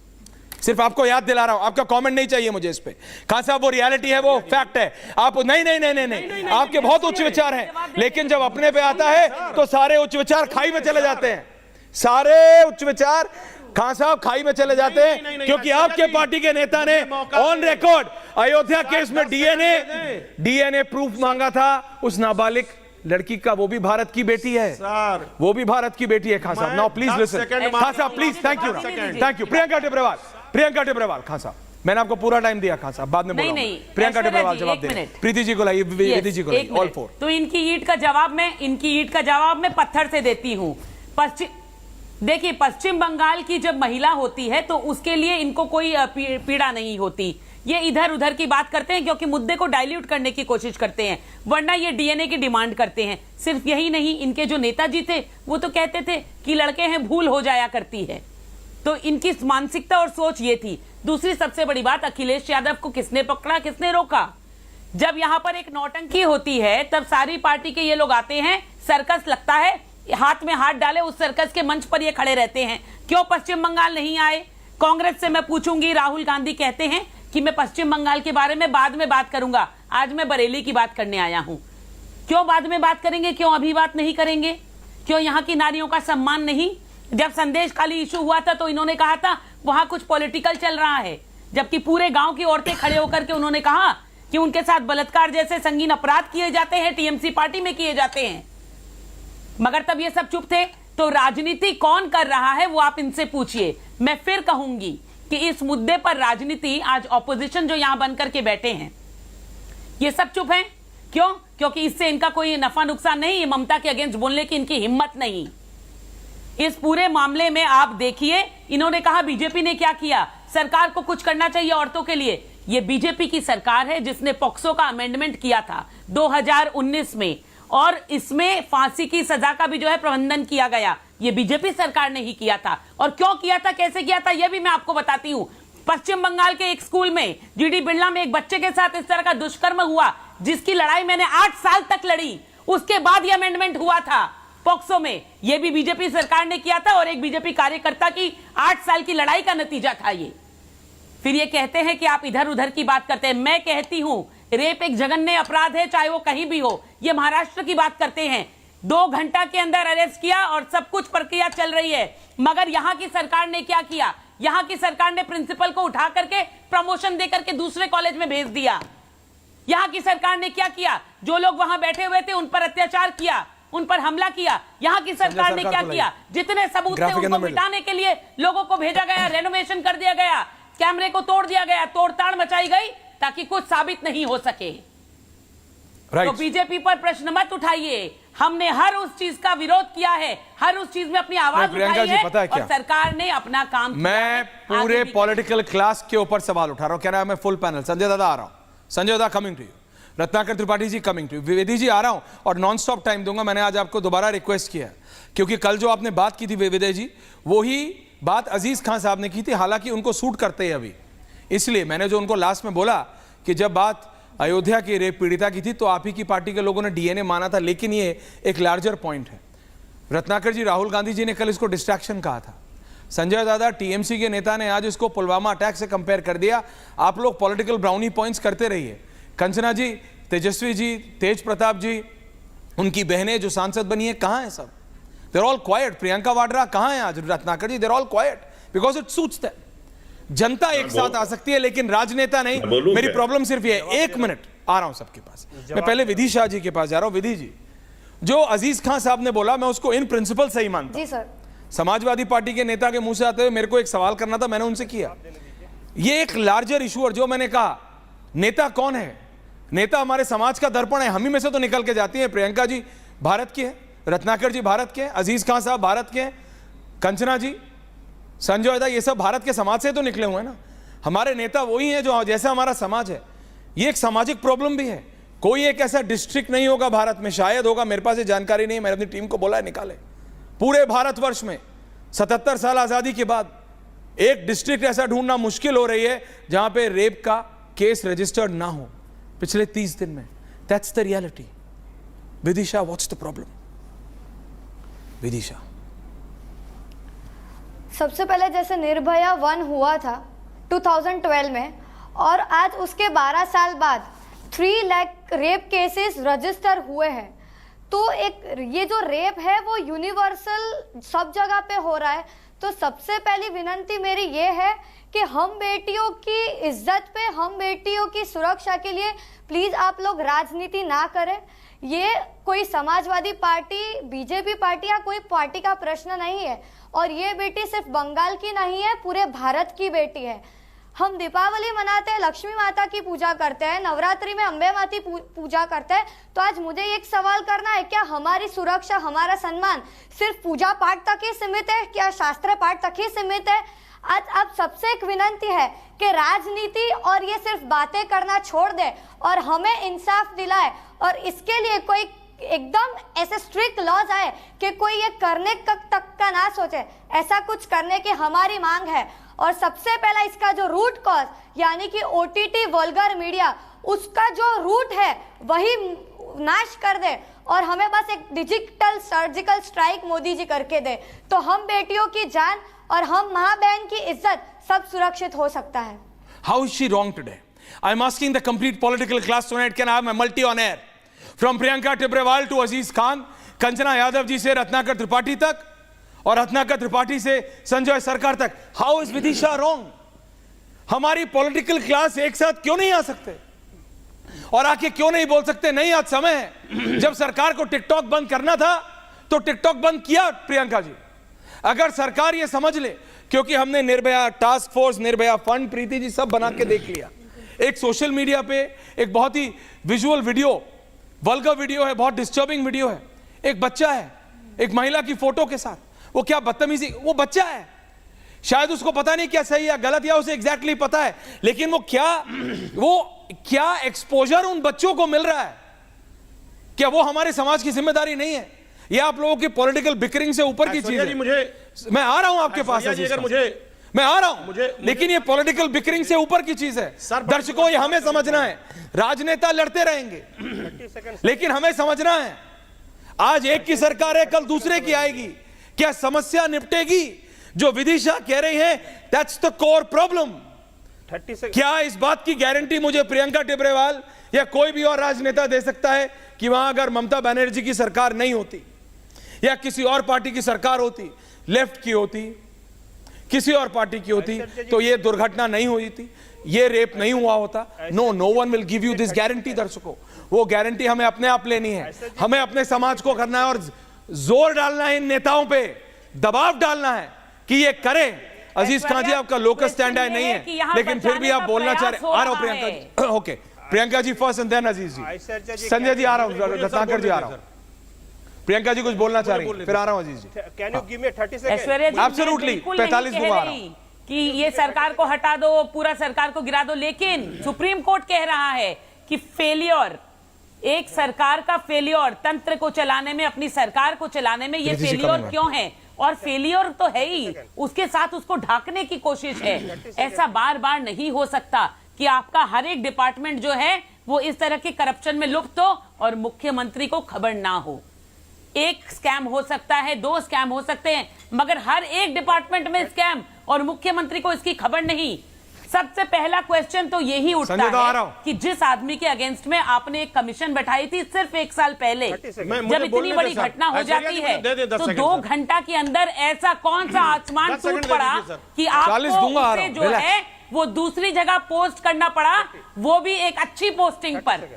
सिर्फ आपको याद दिला रहा हूं, आपका कमेंट नहीं चाहिए मुझे इस पे। खान साहब वो रियलिटी है, वो फैक्ट है। आप नहीं, आपके बहुत उच्च विचार हैं, लेकिन जब अपने पे आता है तो सारे उच्च विचार खाई में चले जाते हैं। सारे उच्च विचार खान साहब खाई में चले जाते हैं, क्योंकि आपके पार्टी के नेता ने ऑन रिकॉर्ड अयोध्या केस में डीएनए प्रूफ मांगा था उस नाबालिग लड़की का। वो भी भारत की बेटी है सर, वो भी भारत की बेटी है। खान साहब नाउ प्लीज लिसन। खान साहब please, thank you. Priyanka Tibrewal, Khan साहब मैंने आपको पूरा टाइम दिया। खान साहब बाद में बोलूंगा। प्रियंका टिब्रेवाल जवाब दे। प्रीति जी को लाइए, विधि जी को लाइए, ऑल फोर। तो इनकी ईंट का जवाब मैं पत्थर से देती हूँ। देखिए, पश्चिम बंगाल की जब महिला होती है तो उसके लिए इनको कोई पीड़ा नहीं होती। ये इधर उधर की बात करते हैं क्योंकि मुद्दे को डाइल्यूट करने की कोशिश करते हैं, वरना ये डीएनए की डिमांड करते हैं। सिर्फ यही नहीं, इनके जो नेताजी थे वो तो कहते थे कि लड़के हैं, भूल हो जाया करती है। तो इनकी मानसिकता और सोच ये थी। दूसरी सबसे बड़ी बात, अखिलेश यादव को किसने पकड़ा, किसने रोका? जब यहां पर एक नौटंकी होती है तब सारी पार्टी के ये लोग आते हैं, सर्कस लगता है, हाथ में हाथ डाले उस सर्कस के मंच पर ये खड़े रहते हैं। क्यों पश्चिम बंगाल नहीं आए? कांग्रेस से मैं पूछूंगी। राहुल गांधी कहते हैं कि मैं पश्चिम बंगाल के बारे में बाद में बात करूंगा, आज मैं बरेली की बात करने आया हूं। क्यों बाद में बात करेंगे, क्यों अभी बात नहीं करेंगे? क्यों यहां की नारियों का सम्मान नहीं? जब संदेश खाली इशू हुआ था तो इन्होंने कहा था वहां कुछ पॉलिटिकल चल रहा है, जबकि पूरे गांव की औरतें खड़े होकर के उन्होंने कहा कि उनके साथ बलात्कार जैसे संगीन अपराध किए जाते हैं, टीएमसी पार्टी में किए जाते हैं। मगर तब ये सब चुप थे। तो राजनीति कौन कर रहा है वो आप इनसे पूछिए। मैं फिर कहूंगी कि इस मुद्दे पर राजनीति, आज ऑपोजिशन जो यहां बनकर के बैठे हैं ये सब चुप हैं। क्यों? क्योंकि इससे इनका कोई नफा नुकसान नहीं, ममता के अगेंस्ट बोलने की इनकी हिम्मत नहीं। इस पूरे मामले में आप देखिए, इन्होंने कहा बीजेपी ने क्या किया, सरकार को कुछ करना चाहिए औरतों के लिए। यह बीजेपी की सरकार है जिसने पॉक्सो का अमेंडमेंट किया था 2019 में, और इसमें फांसी की सजा का भी जो है प्रबंधन किया गया। यह बीजेपी सरकार ने ही किया था। और क्यों किया था, कैसे किया था, यह भी मैं आपको बताती हूं। पश्चिम बंगाल के एक स्कूल में जीडी बिरला में एक बच्चे के साथ इस तरह का दुष्कर्म हुआ, जिसकी लड़ाई मैंने 8 साल तक लड़ी, उसके बाद यह अमेंडमेंट हुआ था पॉक्सो में। यह भी बीजेपी सरकार ने किया था और एक बीजेपी कार्यकर्ता की 8 साल की लड़ाई का नतीजा था ये। फिर ये कहते हैं कि आप इधर उधर की बात करते हैं। मैं कहती हूं रेप एक जघन्य अपराध है, चाहे वो कहीं भी हो। ये महाराष्ट्र की बात करते हैं, 2 घंटा के अंदर अरेस्ट किया और सब कुछ प्रक्रिया चल रही है। मगर यहां की सरकार ने क्या किया? यहां की सरकार ने प्रिंसिपल को उठा करके प्रमोशन देकर के दूसरे कॉलेज में भेज दिया। यहां की सरकार ने क्या किया? जो लोग वहां बैठे हुए थे उन पर अत्याचार किया, उन पर हमला किया। यहां की सरकार ने क्या किया? जितने सबूत थे उनको मिटाने के लिए लोगों को भेजा गया, रेनोवेशन कर दिया गया, कैमरे को तोड़ दिया गया, तोड़ताड़ मचाई गई ताकि कुछ साबित नहीं हो सके। तो बीजेपी पर प्रश्न मत उठाइए। हमने हर उस चीज का विरोध किया है, हर उस चीज में अपनी आवाज उठाई है और सरकार ने अपना काम किया। मैं पूरे पॉलिटिकल क्लास के ऊपर सवाल उठा रहा हूं। क्या नाम है? Full panel. संजय दादा आ रहा हूं। संजय दादा coming to you. Ratnakar Tripathi ji coming to you. Vivedi ji आ रहा हूं और नॉन स्टॉप टाइम दूंगा। मैंने आज आपको दोबारा रिक्वेस्ट किया क्योंकि कल जो आपने बात की थी विवेदी जी, वही बात अजीज खान साहब ने की थी, हालांकि उनको सूट करते हैं अभी। इसलिए मैंने जो उनको लास्ट में बोला कि जब बात अयोध्या की रेप पीड़िता की थी तो आप ही की पार्टी के लोगों ने डीएनए माना था, लेकिन ये एक लार्जर पॉइंट है। रत्नाकर जी, राहुल गांधी जी ने कल इसको डिस्ट्रैक्शन कहा था। संजय दादा, टीएमसी के नेता ने आज इसको पुलवामा अटैक से कंपेयर कर दिया। आप लोग पॉलिटिकल ब्राउनी पॉइंट्स करते रहिए। कंचना जी, तेजस्वी जी, तेज प्रताप जी, उनकी बहनें जो सांसद बनी है, कहां है सब? They're all quiet. Priyanka Vadra कहां है आज? Ratnakar ji, they're all quiet because it suits them. जनता एक साथ आ सकती है लेकिन राजनेता नहीं। मेरी प्रॉब्लम सिर्फ ये है, 1 मिनट आ रहा हूं सबके पास। मैं पहले विधि शाह जी के पास जा रहा हूं। विधि जी, जो अजीज खान साहब ने बोला मैं उसको इन प्रिंसिपल सही मानता हूं। जी सर। समाजवादी पार्टी के नेता के मुंह से आते हुए मेरे को एक सवाल करना था, मैंने उनसे किया। ये एक लार्जर इशू, और जो मैंने कहा नेता कौन है? नेता हमारे समाज का दर्पण है, हम ही में से तो निकल के जाती है। प्रियंका जी भारत की है, रत्नाकर जी भारत के हैं, अजीज खान साहब भारत के हैं, कंचना जी, संजय दा, ये सब भारत के समाज से तो निकले हुए हैं ना। हमारे नेता वही हैं जो जैसा हमारा समाज है। ये एक सामाजिक प्रॉब्लम भी है। कोई एक ऐसा डिस्ट्रिक्ट नहीं होगा भारत में, शायद होगा, मेरे पास ये जानकारी नहीं है, मैंने अपनी टीम को बोला है निकाले। पूरे भारतवर्ष में 77 साल आजादी के बाद एक डिस्ट्रिक्ट ऐसा ढूंढना मुश्किल हो रही है जहां पे रेप का केस रजिस्टर्ड ना हो पिछले 30 दिन में। That's the reality. Vidisha, what's the problem? Vidisha, सबसे पहले जैसे निर्भया 1 हुआ था 2012 में, और आज उसके 12 साल बाद 3 लाख रेप केसेस रजिस्टर हुए हैं। तो एक ये जो रेप है वो यूनिवर्सल सब जगह पे हो रहा है। तो सबसे पहली विनंती मेरी ये है कि हम बेटियों की इज्जत पे, हम बेटियों की सुरक्षा के लिए प्लीज आप लोग राजनीति ना करें। ये कोई समाजवादी पार्टी, बीजेपी पार्टी या कोई पार्टी का प्रश्न नहीं है, और ये बेटी सिर्फ बंगाल की नहीं है, पूरे भारत की बेटी है। हम दीपावली मनाते हैं, लक्ष्मी माता की पूजा करते हैं, नवरात्रि में अम्बे माता पूजा करते हैं। तो आज मुझे एक सवाल करना है, क्या हमारी सुरक्षा, हमारा सम्मान सिर्फ पूजा पाठ तक ही सीमित है? क्या शास्त्र पाठ तक ही सीमित है? आज अब सबसे एक विनंती है कि राजनीति और ये सिर्फ बातें करना छोड़ दे और हमें इंसाफ दिलाए, और इसके लिए कोई एकदम ऐसे स्ट्रिक्ट लॉज आए कि कोई ये करने तक का ना सोचे। ऐसा कुछ करने की हमारी मांग है। और सबसे पहला इसका जो रूट कॉज यानी कि ओटीटी वल्गर मीडिया, उसका जो रूट है वही नाश कर दे, और हमें बस एक digital surgical strike Modi ji करके दे, तो हम बेटियों की जान और हम माँ बहन की इज्जत सब सुरक्षित हो सकता है। How is she wrong today? I'm asking the complete political class tonight. Can I have my multi on air? From Priyanka Tibrewal to Aziz Khan, Kanchana Yadav ji से रत्नाकर त्रिपाठी तक, और रत्नाकर त्रिपाठी से संजय सरकार तक। How is Vidisha wrong? हमारी पॉलिटिकल क्लास एक साथ क्यों नहीं आ सकते और आके क्यों नहीं बोल सकते नहीं आज समय है? जब सरकार को टिकटॉक बंद करना था तो टिकटॉक बंद किया प्रियंका जी। अगर सरकार ये समझ ले, क्योंकि हमने Nirbhaya task force, Nirbhaya fund, Preeti ji सब बना के देख लिया। एक सोशल मीडिया पे एक बहुत ही विजुअल वीडियो, वल्गर वीडियो है, बहुत डिस्टर्बिंग वीडियो है। एक बच्चा है एक महिला की फोटो के साथ, वो क्या बदतमीजी, वो बच्चा है, शायद उसको पता नहीं क्या सही या गलत, या उसे एग्जैक्टली पता है, लेकिन वो क्या एक्सपोजर उन बच्चों को मिल रहा है? क्या वो हमारे समाज की जिम्मेदारी नहीं है? ये आप लोगों की पॉलिटिकल बिकरिंग से ऊपर की चीज है। मुझे, मैं आ रहा हूं आपके पास। अगर मैं आ रहा हूं, लेकिन ये पॉलिटिकल बिकरिंग से ऊपर की चीज है। दर्शकों, ये हमें समझना है, राजनेता लड़ते रहेंगे, लेकिन हमें समझना है आज एक की सरकार है, कल दूसरे की आएगी। क्या समस्या निपटेगी? जो विदिशा कह रही है, दैट्स द कोर प्रॉब्लम। क्या इस बात की गारंटी मुझे प्रियंका टिब्रेवाल या कोई भी और राजनेता दे सकता है कि वहां अगर ममता बनर्जी की सरकार नहीं होती या किसी और पार्टी की सरकार होती, लेफ्ट की होती, किसी और पार्टी की होती, तो ये दुर्घटना नहीं हुई थी, ये रेप नहीं हुआ होता? No one will give you this guarantee. दर्शकों, वो गारंटी हमें अपने आप लेनी है, हमें अपने समाज को करना है और जोर डालना है इन नेताओं पे, दबाव डालना है कि ये करें। अजीज खान जी, आपका लोकल स्टैंड है नहीं है, लेकिन फिर भी आप बोलना चाह रहे। आ रहा हूं Priyanka ji. Okay, Priyanka ji first and then Aziz ji. Sanjay ji आ रहा हूं, रत्नाकर जी आ रहा हूं। प्रियंका जी कुछ बोलना चाह रही हैं, फिर आ रहा हूं Aziz ji. Can you give me 30 second? Aishwarya ji, absolutely 45 दूंगा आ रहा हूं कि ये सरकार को हटा दो, पूरा सरकार को गिरा दो, लेकिन सुप्रीम कोर्ट कह रहा है कि फेलियर, एक सरकार का फेलियर, तंत्र को चलाने में, अपनी सरकार को चलाने में ये फेलियर क्यों है? और फेलियर तो है ही, उसके साथ उसको ढांकने की कोशिश है। ऐसा बार बार नहीं हो सकता कि आपका हर एक डिपार्टमेंट जो है वो इस तरह के करप्शन में लुप्त हो और मुख्यमंत्री को खबर ना हो। एक स्कैम हो सकता है, 2 स्कैम हो सकते हैं, मगर हर एक डिपार्टमेंट में स्कैम और मुख्यमंत्री को इसकी खबर नहीं। सबसे पहला क्वेश्चन तो यही उठता है कि जिस आदमी के अगेंस्ट में आपने एक कमीशन बैठाई थी सिर्फ 1 साल पहले, जब इतनी बड़ी घटना हो जाती है तो 2 घंटा के अंदर ऐसा कौन सा आसमान टूट पड़ा कि आपको उसे जो है वो दूसरी जगह पोस्ट करना पड़ा, वो भी एक अच्छी पोस्टिंग पर।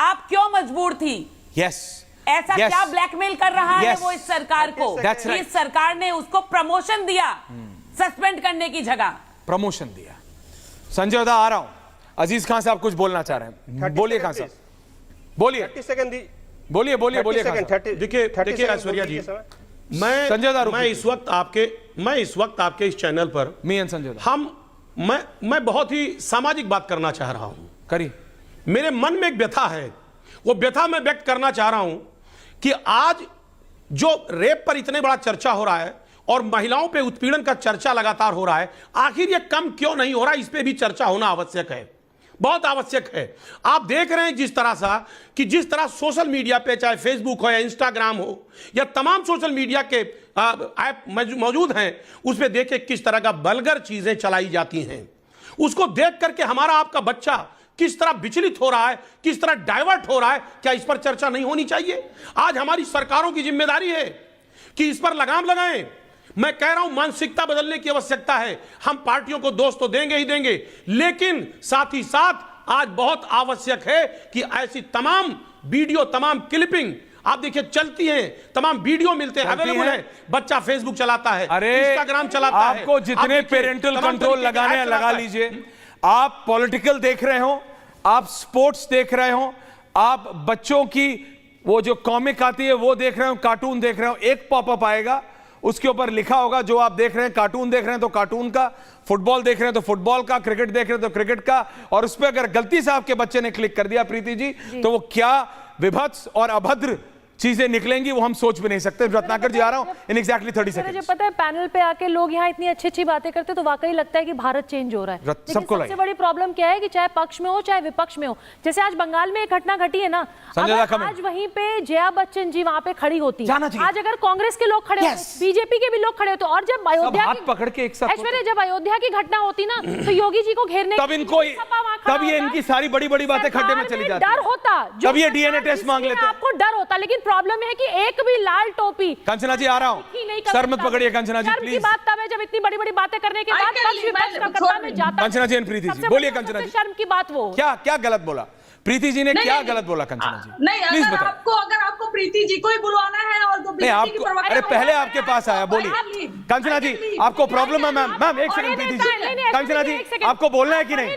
आप क्यों मजबूर थी? ऐसा क्या ब्लैकमेल कर रहा है वो इस सरकार को? इस सरकार ने उसको प्रमोशन दिया, सस्पेंड करने की जगह प्रमोशन दिया। संजय दा आ रहा हूं, अजीज खान साहब कुछ बोलना चाह रहे हैं, बोलिए खान साहब, बोलिए। 30 सेकंड बोलिए बोलिए बोलिए। देखिए ऐश्वर्या जी, मैं इस वक्त आपके इस चैनल पर संजय मैं बहुत ही सामाजिक बात करना चाह रहा हूं। करिए। मेरे मन में एक व्यथा है, वो व्यथा मैं व्यक्त करना चाह रहा हूं कि आज जो रेप पर इतने बड़ा चर्चा हो रहा है और महिलाओं पे उत्पीड़न का चर्चा लगातार हो रहा है, आखिर ये कम क्यों नहीं हो रहा? इस पे भी चर्चा होना आवश्यक है, बहुत आवश्यक है। आप देख रहे हैं जिस तरह सोशल मीडिया पे, चाहे फेसबुक हो या इंस्टाग्राम हो या तमाम सोशल मीडिया के ऐप मौजूद हैं, उस पे देखिए किस तरह का बलगर चीजें चलाई जाती हैं। उसको देख करके हमारा आपका बच्चा किस तरह विचलित हो रहा है, किस तरह डाइवर्ट हो रहा है। क्या इस पर चर्चा नहीं होनी चाहिए? आज हमारी सरकारों की जिम्मेदारी है कि इस पर लगाम लगाएं। मैं कह रहा हूं मानसिकता बदलने की आवश्यकता है। हम पार्टियों को दोष तो देंगे ही देंगे, लेकिन साथ ही साथ आज बहुत आवश्यक है कि ऐसी तमाम वीडियो, तमाम क्लिपिंग आप देखिए चलती हैं, तमाम वीडियो मिलते हैं, अवेलेबल है। बच्चा फेसबुक चलाता है, इंस्टाग्राम चलाता है। आपको जितने पेरेंटल कंट्रोल लगाने हैं लगा लीजिए। आप पॉलिटिकल देख रहे हो, आप स्पोर्ट्स देख रहे हो, आप बच्चों की वो जो कॉमिक आती है वो देख रहे हो, कार्टून देख रहे हो, एक पॉपअप आएगा, उसके ऊपर लिखा होगा जो आप देख रहे हैं, कार्टून देख रहे हैं तो कार्टून का, फुटबॉल देख रहे हैं तो फुटबॉल का, क्रिकेट देख रहे हैं तो क्रिकेट का, और उस पर अगर गलती से आपके बच्चे ने क्लिक कर दिया प्रीति जी, तो वो क्या विभत्स और अभद्र चीजें निकलेंगी वो हम सोच भी नहीं सकते। रत्नाकर जी आ रहा हूं इन एग्जैक्टली 30 सेकंड। जब पता है पैनल पे आके लोग यहाँ इतनी अच्छी अच्छी बातें करते तो वाकई लगता है कि भारत चेंज हो रहा है। सबको सबसे बड़ी प्रॉब्लम क्या है कि चाहे पक्ष में हो चाहे विपक्ष में हो, जैसे आज बंगाल में एक घटना घटी है ना, अगर आज वहीं पे जया बच्चन जी वहां पे खड़ी होती, आज अगर कांग्रेस के लोग खड़े होते, बीजेपी के भी लोग खड़े होते, और जब अयोध्या पकड़ के एक साथ ऐश्वर्या जब अयोध्या की घटना होती ना तो योगी जी को घेरने तब ये इनकी सारी बड़ी बड़ी बातें खड्डे में चली जाती, डर होता, जब ये डीएनए टेस्ट मांग लेते, आपको डर होता। लेकिन प्रॉब्लम है कि एक भी लाल टोपी। कंचना जी आ रहा हूं, सर मत पकड़िए कंचना जी प्लीज। बात तब है जब इतनी बड़ी बड़ी बातें करने के बाद पक्ष विपक्ष का कत्ता में जाता। कंचना जी, प्रीति जी बोलिए। कंचना जी, शर्म की बात वो क्या गलत बोला प्रीति जी ने? क्या गलत बोला कंचना जी? नहीं, अगर आपको प्रीति जी को ही बुलवाना है और तो नहीं आपको, अरे पहले आपके पास आया, बोलिए कंचना जी, आपको प्रॉब्लम है? मैम एक सेकंड प्रीति जी, कंचना जी आपको बोलना है कि नहीं?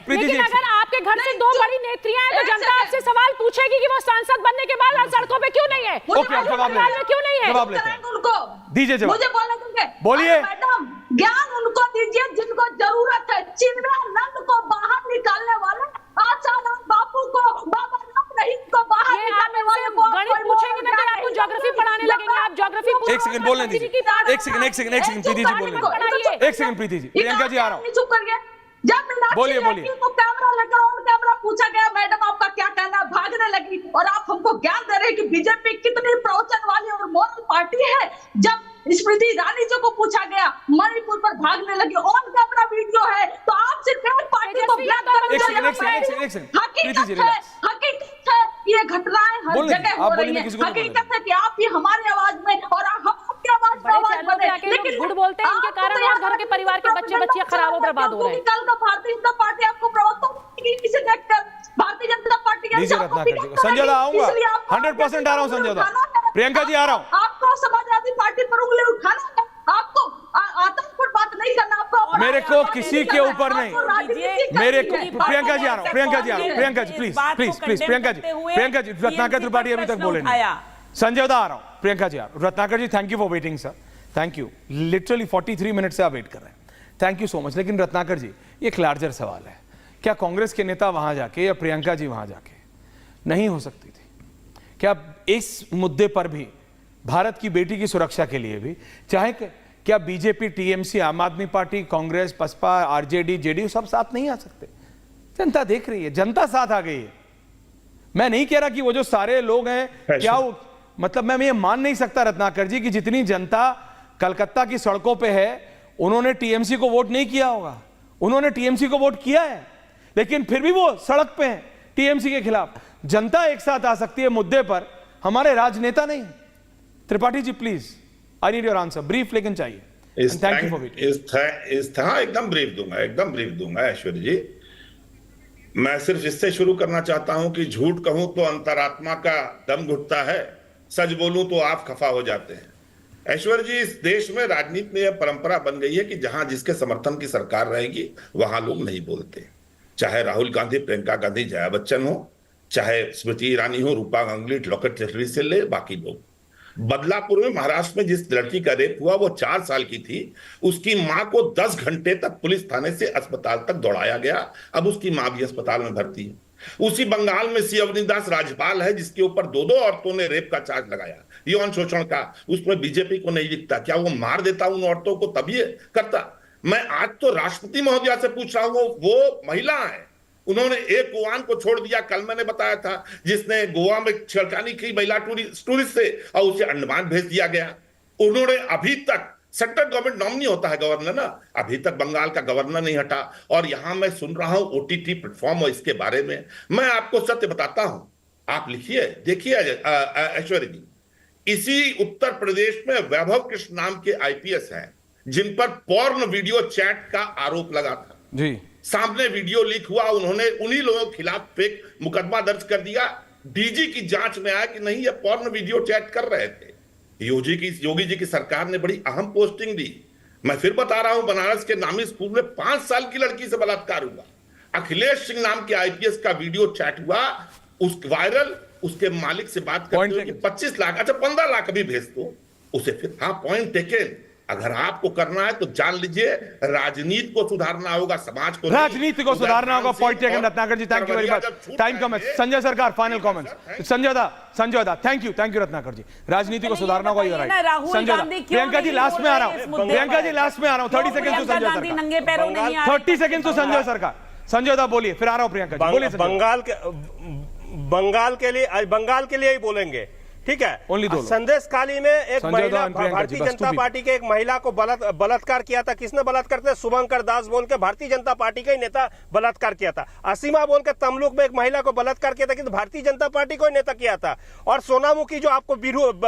प्रीति जी, अगर आपके घर से 2 बड़ी नेत्रियां हैं तो जनता आपसे सवाल पूछेगी कि वो सांसद बनने के बाद सड़कों पे क्यों नहीं है? क्यों नहीं है? जवाब लेते हैं, उनको दीजिए जवाब। मुझे बोलने दीजिए, बोलिए। मैडम, ज्ञान उनको दीजिए जिनको जरूरत है। चिन्मयानंद को बाहर निकालने वाले, आचार्य बापू को, बाबा राम रहीम को बाहर निकालने वाले को गणित पूछेंगे ना तो आपको ज्योग्राफी पढ़ाने लगेंगे। आप ज्योग्राफी एक सेकंड बोलने दीजिए, एक सेकंड प्रीति जी बोलने दीजिए, एक सेकंड प्रीति जी, प्रियंका जी आ रहा हूँ, चुप कर गया। जब बोलिए, मीनाक्षी लेखी को कैमरा लगा, ऑन कैमरा पूछा गया मैडम आपका क्या कहना, भागने लगी और आप हमको ज्ञान दे रहे हैं कि बीजेपी कितनी प्रवचन वाली और मोरल पार्टी है। जब स्मृति ईरानी जी को पूछा गया मणिपुर पर भागने लगी, ऑन कैमरा वीडियो है, तो आप सिर्फ एक पार्टी को ब्लैक हकीकत है ये घटनाएं हर जगह हो रही है। हकीकत है कि आप ही हमारी आवाज में और हम आपकी आवाज में आवाज बने, लेकिन झूठ बोलते हैं, इनके कारण और घर के परिवार के बच्चे बच्चियां खराब और बर्बाद हो रहे हैं। कल का भारतीय जनता पार्टी आपको प्रवक्ता किसे देखकर भारतीय जनता पार्टी के संजय दा आऊंगा, 100% आ रहा हूँ संजय दा, प्रियंका जी आ रहा हूँ। आपको समाजवादी पार्टी पर उंगली उठाना है, आपको आतंक पर बात नहीं करना, आपको मेरे को किसी के ऊपर नहीं, मेरे को प्रियंका जी आ रहा हूँ, प्रियंका जी आ रहा हूँ, प्रियंका जी प्लीज प्रियंका जी, रत्नाकर त्रिपाठी अभी तक बोले नहीं, संजय दा आ रहा हूँ, प्रियंका जी आ रहा हूँ। Ratnakar ji thank you for waiting sir, thank you, literally 43 minute से आप वेट कर रहे हैं, थैंक यू सो मच। लेकिन रत्नाकर जी ये एक लार्जर सवाल है, क्या कांग्रेस के नेता वहां जाके या प्रियंका जी वहां जाके नहीं हो सकती थी? क्या इस मुद्दे पर भी भारत की बेटी की सुरक्षा के लिए भी, चाहे क्या BJP, TMC, Aam Aadmi party, Congress, Baspa, RJD, JDU सब साथ नहीं आ सकते? जनता देख रही है, जनता साथ आ गई है। मैं नहीं कह रहा कि वो जो सारे लोग हैं क्या वो, मतलब मैं ये मान नहीं सकता रत्नाकर जी कि जितनी जनता कलकत्ता की सड़कों पे है उन्होंने टीएमसी को वोट नहीं किया होगा, उन्होंने टीएमसी को वोट किया है, लेकिन फिर भी वो सड़क पे हैं टीएमसी के खिलाफ। जनता एक साथ आ सकती है मुद्दे पर, हमारे राजनेता नहीं। Tripathi ji please, I need your answer, brief लेकिन चाहिए। Thank you for waiting. एकदम ब्रीफ दूंगा ऐश्वर्य जी। मैं सिर्फ इससे शुरू करना चाहता हूं कि झूठ कहूं तो अंतरात्मा का दम घुटता है, सच बोलूं तो आप खफा हो जाते हैं। ऐश्वर्य जी, इस देश में राजनीति में यह परंपरा बन गई है कि जहां जिसके समर्थन की सरकार रहेगी वहां लोग नहीं बोलते, चाहे राहुल गांधी, प्रियंका गांधी, जया बच्चन हो, चाहे स्मृति ईरानी हो, रूपा गांगुली, लॉकेट टेटरी से ले बाकी लोग। बदलापुर में महाराष्ट्र में जिस लड़की का रेप हुआ वो 4 साल की थी, उसकी मां को 10 घंटे तक पुलिस थाने से अस्पताल तक दौड़ाया गया, अब उसकी मां भी अस्पताल में भर्ती है। उसी बंगाल में सी अवनीदास राज्यपाल है जिसके ऊपर 2 औरतों ने रेप का चार्ज लगाया, यौन शोषण का, उसमें बीजेपी को नहीं दिखता। क्या वो मार देता उन औरतों को तब ये करता? मैं आज तो राष्ट्रपति महोदया से पूछ रहा हूं, वो महिला है, उन्होंने एक गोवान को छोड़ दिया, कल मैंने बताया था, जिसने गोवा में छेड़खानी की महिला टूरिस्ट से और उसे अंडमान भेज दिया गया। उन्होंने अभी तक, सेंट्रल गवर्नमेंट नॉमिनी होता है गवर्नर ना, अभी तक बंगाल का गवर्नर नहीं हटा। और यहां मैं सुन रहा हूं ओटीटी प्लेटफॉर्म और इसके बारे में, मैं आपको सत्य बताता हूं, आप लिखिए, देखिए ऐश्वर्य जी, इसी उत्तर प्रदेश में वैभव कृष्ण नाम के आईपीएस हैं जिन पर पॉर्न वीडियो चैट का आरोप लगा था जी, सामने वीडियो लीक हुआ, उन्होंने उन्हीं लोगों के खिलाफ फेक मुकदमा दर्ज कर दिया। डीजी की जांच में आया कि नहीं, ये पॉर्न वीडियो चैट कर रहे थे। योगी जी की सरकार ने बड़ी अहम पोस्टिंग दी। मैं फिर बता रहा हूं, बनारस के नामी स्कूल में 5 साल की लड़की से बलात्कार हुआ। अखिलेश सिंह नाम के आईपीएस का वीडियो चैट हुआ, उस वायरल, उसके मालिक से बात करते हुए कि 25 लाख, अच्छा 15 लाख अभी भेज दो उसे। फिर हाँ, पॉइंट टेकन। अगर आपको करना है तो जान लीजिए, राजनीति को सुधारना होगा, समाज को, राजनीति को सुधारना होगा। Point taken Ratnakar ji, thank you very much, time कम है। संजय सरकार फाइनल कमेंट्स। संजय दा थैंक यू रत्नाकर जी। राजनीति को सुधारना होगा, यू राइट। संजय दा, प्रियंका जी लास्ट में आ रहा हूं, प्रियंका जी लास्ट में आ रहा हूं, 30 सेकंड टू संजय सरकार, 30 सेकंड टू संजय सरकार। संजय दा बोलिए, फिर आ रहा हूं प्रियंका जी, बोलिए। बंगाल के लिए ही बोलेंगे, ठीक है। संदेश काली में एक महिला, भारतीय जनता पार्टी के एक महिला को बलात्कार किया था। किसने बलात्कार किया? शुभंकर दास बोल के भारतीय जनता पार्टी का ही नेता बलात्कार किया था। असीमा बोल के तमलुक में एक महिला को बलात्कार किया था, किंतु भारतीय जनता पार्टी को ही नेता किया था। और सोनामुखी जो आपको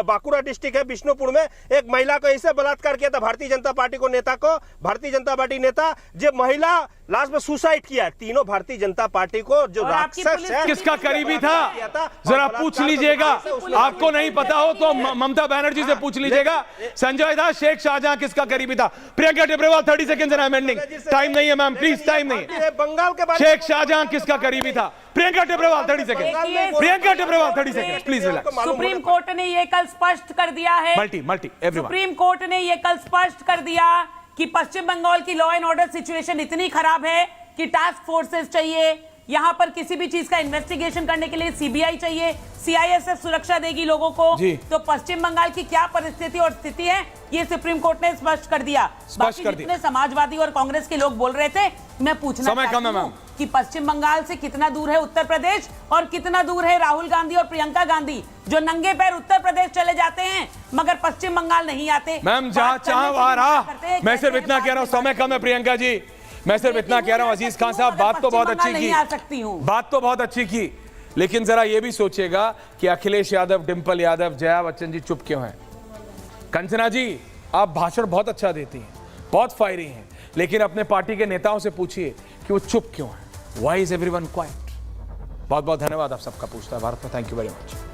बांकुड़ा डिस्ट्रिक्ट है, बिष्णुपुर में एक महिला को ऐसे बलात्कार किया था भारतीय जनता पार्टी को, नेता को, भारतीय जनता पार्टी नेता, जो महिला लास्ट में सुसाइड किया। तीनों भारतीय जनता पार्टी को जो राक्षस है, किसका करीबी था जरा पूछ लीजिएगा। आपको नहीं पता हो तो ममता बनर्जी से पूछ लीजिएगा। संजय दा, शेख शाहजहां किसका करीबी था? Priyanka Tebrewal, 30 seconds and I am ending, time नहीं है मैम, प्लीज टाइम नहीं है। बंगाल के शेख शाहजहां किसका करीबी था? Priyanka Tebrewal 30 second, Priyanka Tebrewal 30 second, please relax. Supreme court ने यह कल स्पष्ट कर दिया है, मल्टी एवरीवन, सुप्रीम कोर्ट ने यह कल स्पष्ट कर दिया कि पश्चिम बंगाल की लॉ एंड ऑर्डर सिचुएशन इतनी खराब है कि टास्क फोर्सेस चाहिए, यहाँ पर किसी भी चीज का इन्वेस्टिगेशन करने के लिए सीबीआई चाहिए, सीआईएसएफ सुरक्षा देगी लोगों को। तो पश्चिम बंगाल की क्या परिस्थिति और स्थिति है ये सुप्रीम कोर्ट ने स्पष्ट कर दिया। बाकी जितने समाजवादी और कांग्रेस के लोग बोल रहे थे, मैं पूछना चाहती हूं कि पश्चिम बंगाल से कितना दूर है उत्तर प्रदेश और कितना दूर है राहुल गांधी और प्रियंका गांधी, जो नंगे पैर उत्तर प्रदेश चले जाते हैं मगर पश्चिम बंगाल नहीं आते। मैम जहां चाह वहां रहा। मैं सिर्फ इतना कह रहा हूं, समय कम है प्रियंका जी, मैं सिर्फ इतना कह रहा हूं अजीज खान साहब, बात तो बहुत अच्छी की, बात तो बहुत अच्छी की, लेकिन जरा ये भी सोचिएगा कि अखिलेश यादव, डिंपल यादव, जया बच्चन जी चुप क्यों हैं? कंचना जी आप भाषण बहुत अच्छा देती हैं, बहुत फायरी हैं, लेकिन अपने पार्टी के नेताओं से पूछिए कि वो चुप क्यों हैं। Why is everyone quite? बहुत बहुत धन्यवाद आप सबका पूछता है भारत में। Thank you very much.